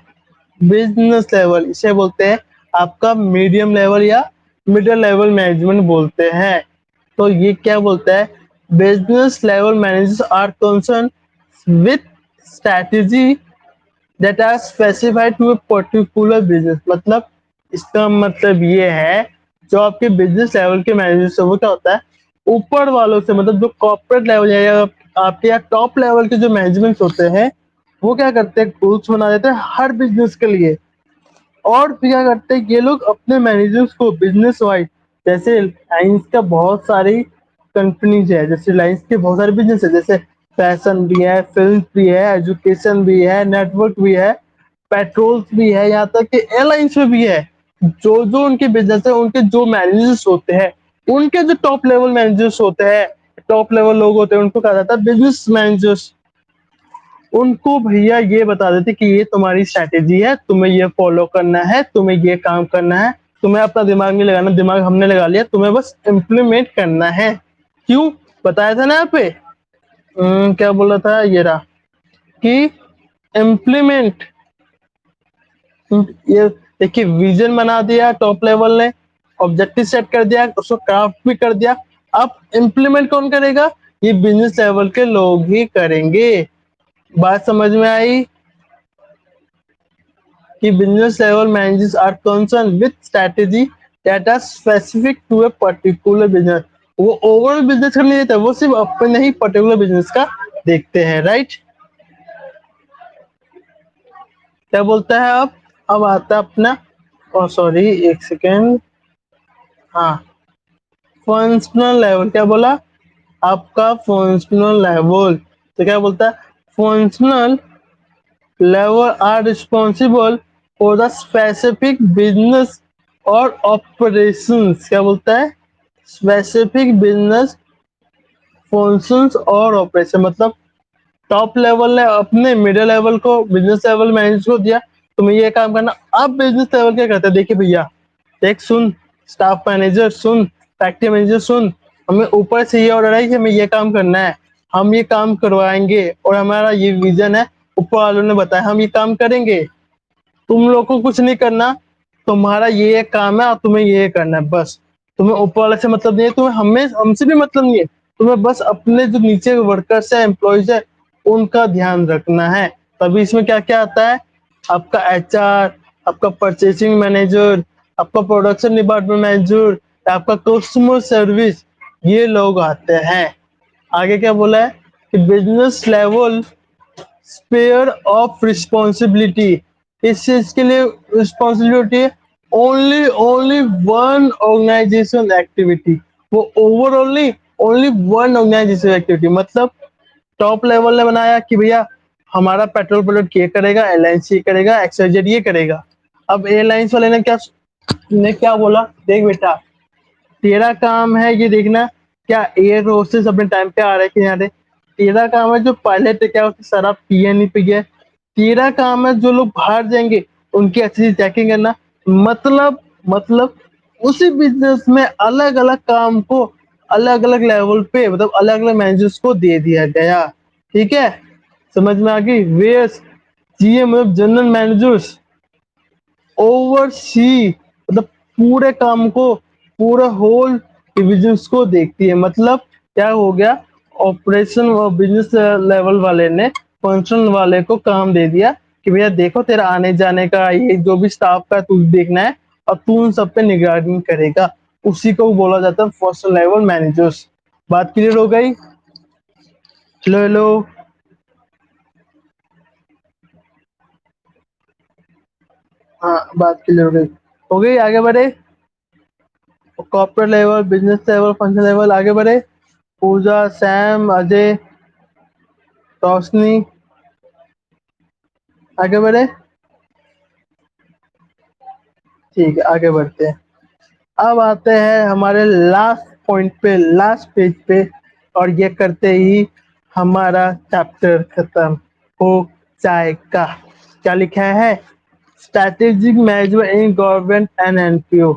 बिजनेस लेवल, इसे बोलते हैं आपका मीडियम लेवल या मिडिल लेवल मैनेजमेंट बोलते हैं। तो ये क्या बोलता है, business level managers are concern with strategy that are specified to a particular business. मतलब इसका मतलब ये है, जो आपके बिजनेस लेवल के मैनेजर वो क्या होता है, ऊपर वालों से, मतलब जो कॉर्पोरेट लेवल या आपके या टॉप लेवल के जो मैनेजमेंट होते हैं, वो क्या करते हैं, गोल्स बना देते हैं हर बिजनेस के लिए। और फिर क्या करते हैं ये लोग अपने मैनेजर्स को बिजनेस वाइज, जैसे लाइन्स का बहुत सारी कंपनीज है, जैसे लाइन्स के बहुत सारे बिजनेस है, जैसे फैशन भी है, फिल्म भी है, एजुकेशन भी है, नेटवर्क भी है, पेट्रोल्स भी है, यहाँ तक कि एयरलाइंस में भी है। जो जो उनके बिजनेस है, उनके जो मैनेजर्स होते हैं, उनके जो टॉप लेवल मैनेजर्स होते हैं, टॉप लेवल लोग होते हैं, उनको कहा जाता है बिजनेस मैनेजर्स। उनको भैया ये बता देते कि ये तुम्हारी स्ट्रैटेजी है, तुम्हें ये फॉलो करना है, तुम्हें ये काम करना है, तुम्हें अपना दिमाग नहीं लगाना, दिमाग हमने लगा लिया, तुम्हें बस इम्प्लीमेंट करना है। क्यों, बताया था ना यहाँ पे, क्या बोला था, ये रहा कि इम्प्लीमेंट। ये देखिए, विजन बना दिया टॉप लेवल ने, ऑब्जेक्टिव सेट कर दिया, उसको क्राफ्ट भी कर दिया। अब इम्प्लीमेंट कौन करेगा, ये बिजनेस लेवल के लोग ही करेंगे। बात समझ में आई, कि business level managers are concern with strategy that are specific to a particular business. वो ओवरऑल बिजनेस का नहीं देता, वो सिर्फ अपने ही पर्टिकुलर बिजनेस का देखते हैं, राइट। क्या बोलता है अब आता है अपना, सॉरी एक सेकेंड, हाँ, फंक्शनल लेवल। क्या बोला आपका फंक्शनल लेवल, तो क्या बोलता है functional level are responsible for the specific business और operations। क्या बोलता है specific business functions और ऑपरेशन, मतलब टॉप लेवल ने अपने मिडिल लेवल को बिजनेस लेवल मैनेजर को दिया तुम्हें ये काम करना। अब बिजनेस लेवल क्या करता है, देखिए भैया, देख सुन, स्टाफ मैनेजर सुन, फैक्ट्री मैनेजर सुन, हमें ऊपर से ये ऑर्डर है कि हमें ये काम करना है, हम ये काम करवाएंगे और हमारा ये विजन है, ऊपर वालों ने बताया हम ये काम करेंगे, तुम लोग को कुछ नहीं करना, तुम्हारा ये काम है और तुम्हें ये करना है बस। तुम्हें ऊपर वाले से मतलब नहीं है, तुम्हें हमें हमसे भी मतलब नहीं है, तुम्हें बस अपने जो नीचे वर्कर्स है, एम्प्लॉयज है, उनका ध्यान रखना है। तभी इसमें क्या क्या आता है, आपका एचआर, आपका परचेसिंग मैनेजर, आपका प्रोडक्शन डिपार्टमेंट मैनेजर, आपका कस्टमर सर्विस, ये लोग आते हैं। आगे क्या बोला है कि business level sphere of responsibility, इस चीज के लिए रिस्पॉन्सिबिलिटी है only only one organisation activity. वो ओवरऑल नहीं, ओनली वन ऑर्गेनाइजेशन एक्टिविटी, मतलब टॉप लेवल ने बनाया कि भैया हमारा पेट्रोल प्रोडक्ट ये करेगा, एयरलाइंस ये करेगा, एक्सवाईजेड ये करेगा। अब एयरलाइंस वाले ने क्या बोला, देख बेटा तेरा काम है ये देखना क्या एयर होस्टेस अपने टाइम पे आ रहे हैं कि नहीं आ रहे। तेरा काम है जो पायलट है क्या उसकी शराब पिए नहीं पिए। तेरा काम है जो लोग बाहर जाएंगे उनकी अच्छी से चेकिंग करना। मतलब उसी बिजनेस में अलग अलग काम को अलग अलग लेवल पे, मतलब अलग अलग मैनेजर्स को दे दिया गया। ठीक है, समझ में आ गई। वेयर्स जीएम मतलब जनरल मैनेजर्स ओवरसी, मतलब पूरे काम को, पूरे होल डिविजन्स को देखती है। मतलब क्या हो गया, ऑपरेशन और बिजनेस लेवल वाले ने फंक्शन वाले को काम दे दिया कि भैया देखो तेरा आने जाने का ये जो भी स्टाफ का तू देखना है और तू उन सब पे निगरानी करेगा। उसी को बोला जाता है फर्स्ट लेवल मैनेजर्स। बात क्लियर हो गई। हेलो हेलो, हाँ बात क्लियर हो गई, हो गई। आगे बढ़े, corporate level, business level, function level, आगे बढ़े। पूजा, सैम, अजय, रोशनी, आगे बढ़े। ठीक है, आगे बढ़ते हैं। अब आते हैं हमारे लास्ट पॉइंट पे, लास्ट पेज पे, और ये करते ही हमारा चैप्टर खत्म हो जाएगा। क्या लिखा है, strategic management in government and NPO.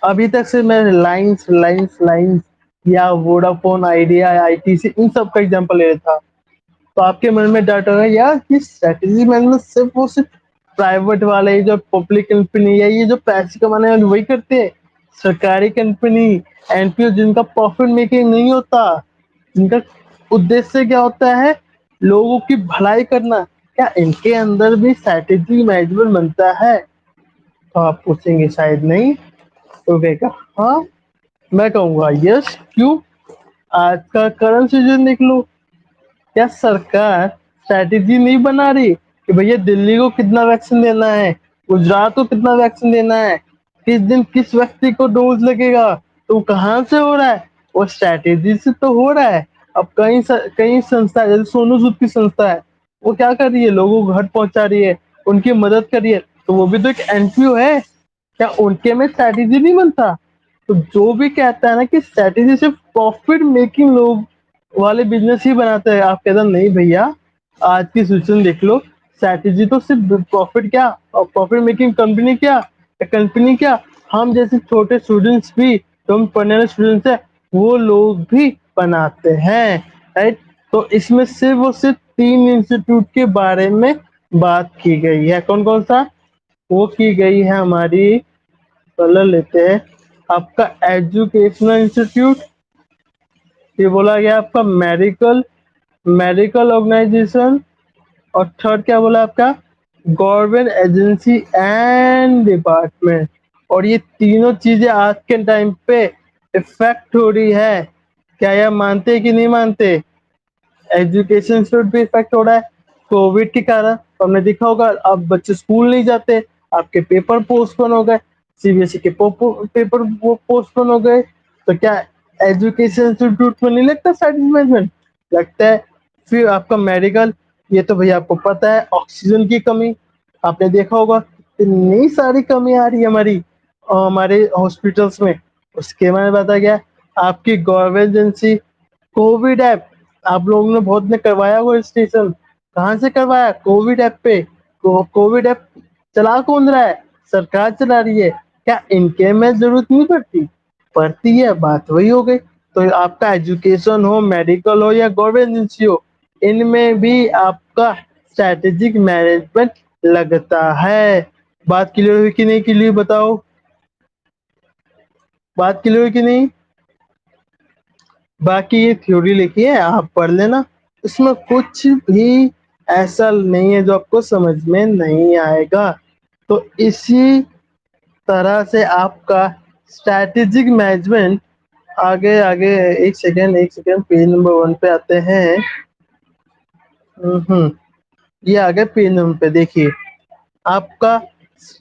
अभी तक से मैं रिलायंस रिलायंस रिलायंस या वोडाफोन आइडिया आईटीसी इन सब का एग्जांपल ले रहा था। तो आपके मन में डाउट होगा यार कि स्ट्रेटेजी मैनेजमेंट सिर्फ वो सिर्फ प्राइवेट वाले जो पब्लिक कंपनी है, ये जो पैसे कमाने वाले वही करते हैं। सरकारी कंपनी, एनपीओ जिनका प्रॉफिट मेकिंग नहीं होता, जिनका उद्देश्य क्या होता है लोगों की भलाई करना, क्या इनके अंदर भी स्ट्रेटेजी मैनेजमेंट बनता है? तो आप पूछेंगे शायद नहीं, तो कहेगा हाँ। मैं कहूंगा यस, क्यों? आज का करंट सिचुएशन देख लो, क्या सरकार स्ट्रैटेजी नहीं बना रही कि भैया दिल्ली को कितना वैक्सीन देना है, गुजरात को कितना वैक्सीन देना है, किस दिन किस व्यक्ति को डोज लगेगा, तो कहाँ से हो रहा है? वो स्ट्रैटेजी से तो हो रहा है। अब कई संस्था जैसे सोनू सूद की संस्था है, वो क्या कर रही है, लोगों को घर पहुंचा रही है, उनकी मदद कर रही है, तो वो भी तो एक एनपीओ है। क्या उनके में स्ट्रैटेजी नहीं बनता? तो जो भी कहता है ना कि स्ट्रैटेजी सिर्फ प्रॉफिट मेकिंग लोग वाले बिजनेस ही बनाते हैं, आप कहते नहीं भैया, आज की सिचुएशन देख लो, स्ट्रैटेजी तो सिर्फ प्रॉफिट क्या और प्रॉफिट मेकिंग कंपनी क्या, हम जैसे छोटे स्टूडेंट्स भी, जो हम पढ़ने वाले स्टूडेंट्स है, वो लोग भी बनाते हैं, राइट। तो इसमें सिर्फ और सिर्फ 3 इंस्टीट्यूट के बारे में बात की गई है। कौन कौन सा? वो की गई है हमारी, कलर लेते हैं, आपका एजुकेशनल इंस्टीट्यूट, ये बोला गया आपका मेडिकल मेडिकल ऑर्गेनाइजेशन, और थर्ड क्या बोला आपका गवर्नमेंट एजेंसी एंड डिपार्टमेंट, और ये तीनों चीजें आज के टाइम पे इफेक्ट हो रही है। क्या यह मानते हैं कि नहीं मानते? एजुकेशन शुड भी इफेक्ट हो रहा है कोविड के कारण। तो हमने देखा होगा अब बच्चे स्कूल नहीं जाते, आपके पेपर पोस्टपोन हो गए, सीबीएसई के पेपर वो पोस्टपोन हो गए। तो क्या एजुकेशन इंस्टीट्यूट में नहीं लगता स्टडीज मैनेजमेंट? लगता है। फिर आपका मेडिकल, ये तो भैया आपको पता है, ऑक्सीजन की कमी आपने देखा होगा, इतनी सारी कमी आ रही है हमारे हॉस्पिटल्स में। उसके बारे में बताया गया। आपकी गवर्नमेंट एजेंसी कोविड ऐप, आप लोगों ने बहुत ने करवाया हुआ रजिस्ट्रेशन, कहाँ से करवाया? कोविड ऐप पे। कोविड ऐप चला कौन रहा है? सरकार चला रही है। क्या इनके में जरूरत नहीं पड़ती? पड़ती है, बात वही हो गई। तो आपका एजुकेशन हो, मेडिकल हो या गवर्नमेंट एजेंसी हो, इनमें भी आपका स्ट्रेटेजिक मैनेजमेंट लगता है। बात क्लियर हुई कि नहीं? क्लियर बताओ, बात क्लियर हुई कि नहीं? बाकी ये थ्योरी लिखी है, आप पढ़ लेना। इसमें कुछ भी ऐसा नहीं है जो आपको समझ में नहीं आएगा। तो इसी तरह से आपका स्ट्रैटेजिक मैनेजमेंट आगे आगे। एक सेकेंड पेज नंबर 1 पे आते हैं। ये आ गए पेज नंबर पे। देखिए, आपका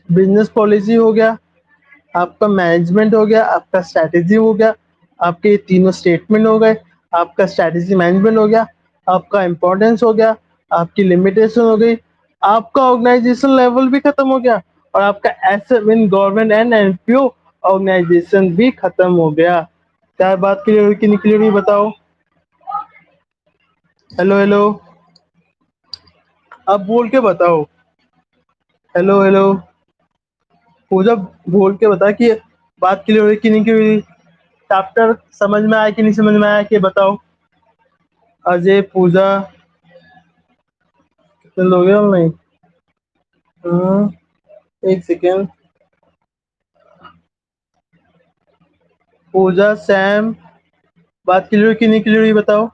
बिजनेस पॉलिसी हो गया, आपका मैनेजमेंट हो गया, आपका स्ट्रैटेजी हो गया, आपके ये तीनों स्टेटमेंट हो गए, आपका स्ट्रैटेजी मैनेजमेंट हो गया, आपका इम्पोर्टेंस हो गया, आपकी लिमिटेशन हो गई, आपका ऑर्गेनाइजेशन लेवल भी खत्म हो गया, और आपका SM in government and NPO organisation भी खत्म हो गया। क्या बात क्लियर हुई कि नहीं क्लियर हुई बताओ? हेलो हेलो, अब बोल के बताओ। हेलो हेलो, पूजा, बोल के बता कि बात क्लियर हुई कि नहीं क्लियर हुई? चैप्टर समझ में आया कि नहीं समझ में आया, कि बताओ? अजय, पूजा, कितने लोग हैं ऑनलाइन? हाँ, एक सेकेंड। पूजा, सैम, बात क्लियर हुई कि नहीं क्लियर हुई बताओ?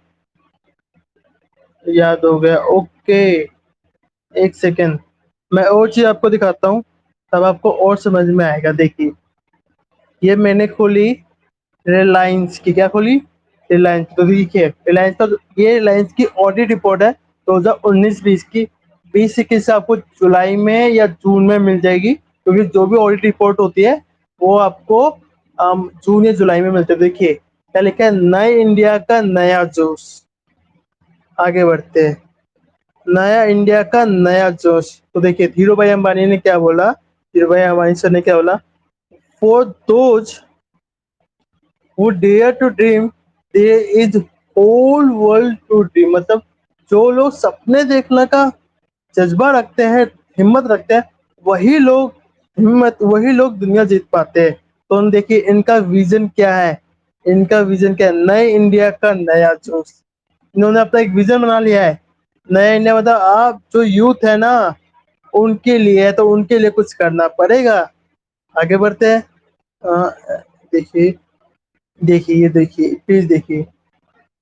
याद हो गया, ओके। एक सेकेंड, मैं और चीज आपको दिखाता हूँ, तब आपको और समझ में आएगा। देखिए, ये मैंने खोली रिलायंस की। क्या खोली? रिलायंस। तो देखिए, रिलायंस का ये रिलायंस की ऑडिट रिपोर्ट है 2019-20 की। 20-21 से आपको जुलाई में या जून में मिल जाएगी, क्योंकि जो भी ऑडिट रिपोर्ट होती है वो आपको जून या जुलाई में मिलती है। देखिए क्या लिखा है, नए इंडिया का नया जोश। आगे बढ़ते हैं। नया इंडिया का नया जोश। तो देखिए, धीरू भाई अंबानी ने क्या बोला, धीरू भाई अंबानी सर ने क्या बोला, for those who dare to dream, there is whole world to dream। मतलब जो लोग सपने देखने का जज्बा रखते हैं, हिम्मत रखते हैं, वही लोग वही लोग दुनिया जीत पाते हैं। तो हम देखिए इनका विजन क्या है। इनका विजन क्या है? नए इंडिया का नया जोश। इन्होंने अपना एक विजन बना लिया है। नया इंडिया मतलब आप जो यूथ है ना, उनके लिए है, तो उनके लिए कुछ करना पड़ेगा। आगे बढ़ते हैं। देखिए, ये देखिए प्लीज देखिए,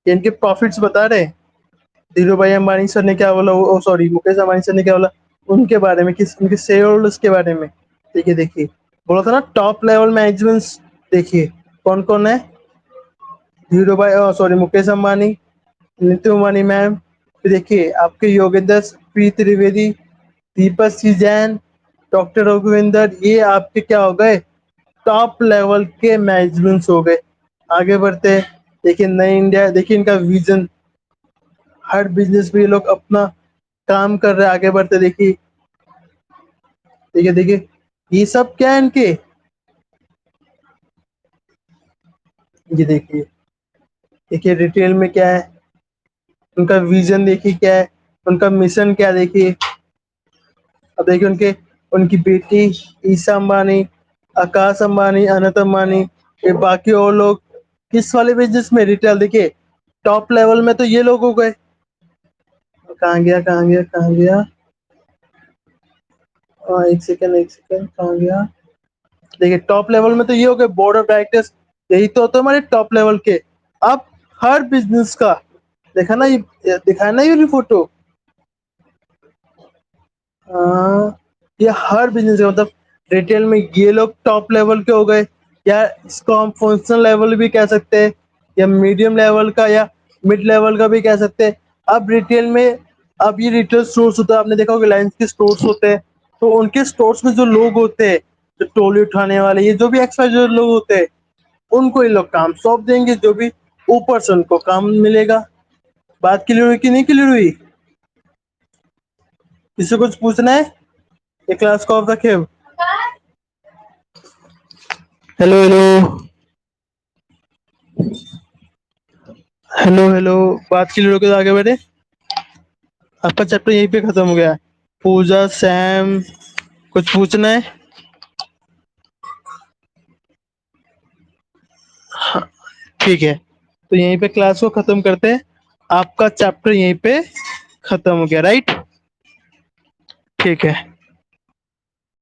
ये इनके प्रॉफिट्स बता रहे हैं। धीरू भाई अंबानी सर ने क्या बोला, ओ सॉरी, मुकेश अंबानी सर ने क्या बोला उनके बारे में, किस उनके शेयर होल्डर्स के बारे में। देखिए देखिए, बोला था ना टॉप लेवल मैनेजमेंट। देखिए कौन कौन है। धीरू भाई, सॉरी, मुकेश अंबानी, नीतू अंबानी मैम, फिर देखिए आपके योगेंद्र पी त्रिवेदी, दीपक सी जैन, डॉक्टर रघुविंदर, ये आपके क्या हो गए, टॉप लेवल के मैनेजमेंट्स हो गए। आगे बढ़ते हैं। देखिए नई इंडिया, देखिए इनका विजन, हर बिजनेस में ये लोग अपना काम कर रहे हैं। आगे बढ़ते देखिए, देखिए देखिए, ये सब क्या है इनके। ये देखिए, देखिए रिटेल में क्या है, उनका विजन देखिए क्या है, उनका मिशन क्या है, देखिए। अब देखिए उनके, उनकी बेटी ईशा अंबानी, आकाश अंबानी, अनंत अंबानी, ये बाकी और लोग किस वाले बिजनेस में, रिटेल। देखिए टॉप लेवल में तो ये लोग हो गए। कहाँ गया, कहाँ गया, कहाँ गया? एक सेकेंड, कहाँ गया? देखिए टॉप लेवल में तो ये हो गए बोर्ड ऑफ डायरेक्टर्स, यही तो होते हैं हमारे टॉप लेवल के। अब हर बिजनेस का देखा ना, ये दिखाया ना, ये फोटो। ये हर बिजनेस है, मतलब रिटेल में ये लोग टॉप लेवल के हो गए, या इसको हम फंक्शनल लेवल भी कह सकते हैं, या मीडियम लेवल का या मिड लेवल का भी कह सकते हैं। अब रिटेल में, अब ये रिटेल स्टोर्स होता है, आपने देखा होगा रिलायंस के स्टोर्स होते हैं, तो उनके स्टोर्स में जो लोग होते हैं, जो ट्रॉली उठाने वाले, ये जो भी एक्स्ट्रा जो लोग होते हैं, उनको ये लोग काम सौंप देंगे, जो भी ऊपर से उनको काम मिलेगा। बात क्लियर हुई कि नहीं क्लियर हुई? किसी को कुछ पूछना है? ये क्लास को ऑफ रखे। हेलो हेलो हेलो हेलो, बात क्लियर होकर आगे बढ़े। आपका चैप्टर यहीं पे खत्म हो गया। पूजा, सैम, कुछ पूछना है? हाँ, ठीक है, तो यहीं पे क्लास को खत्म करते हैं। आपका चैप्टर यहीं पे खत्म हो गया, राइट? ठीक है।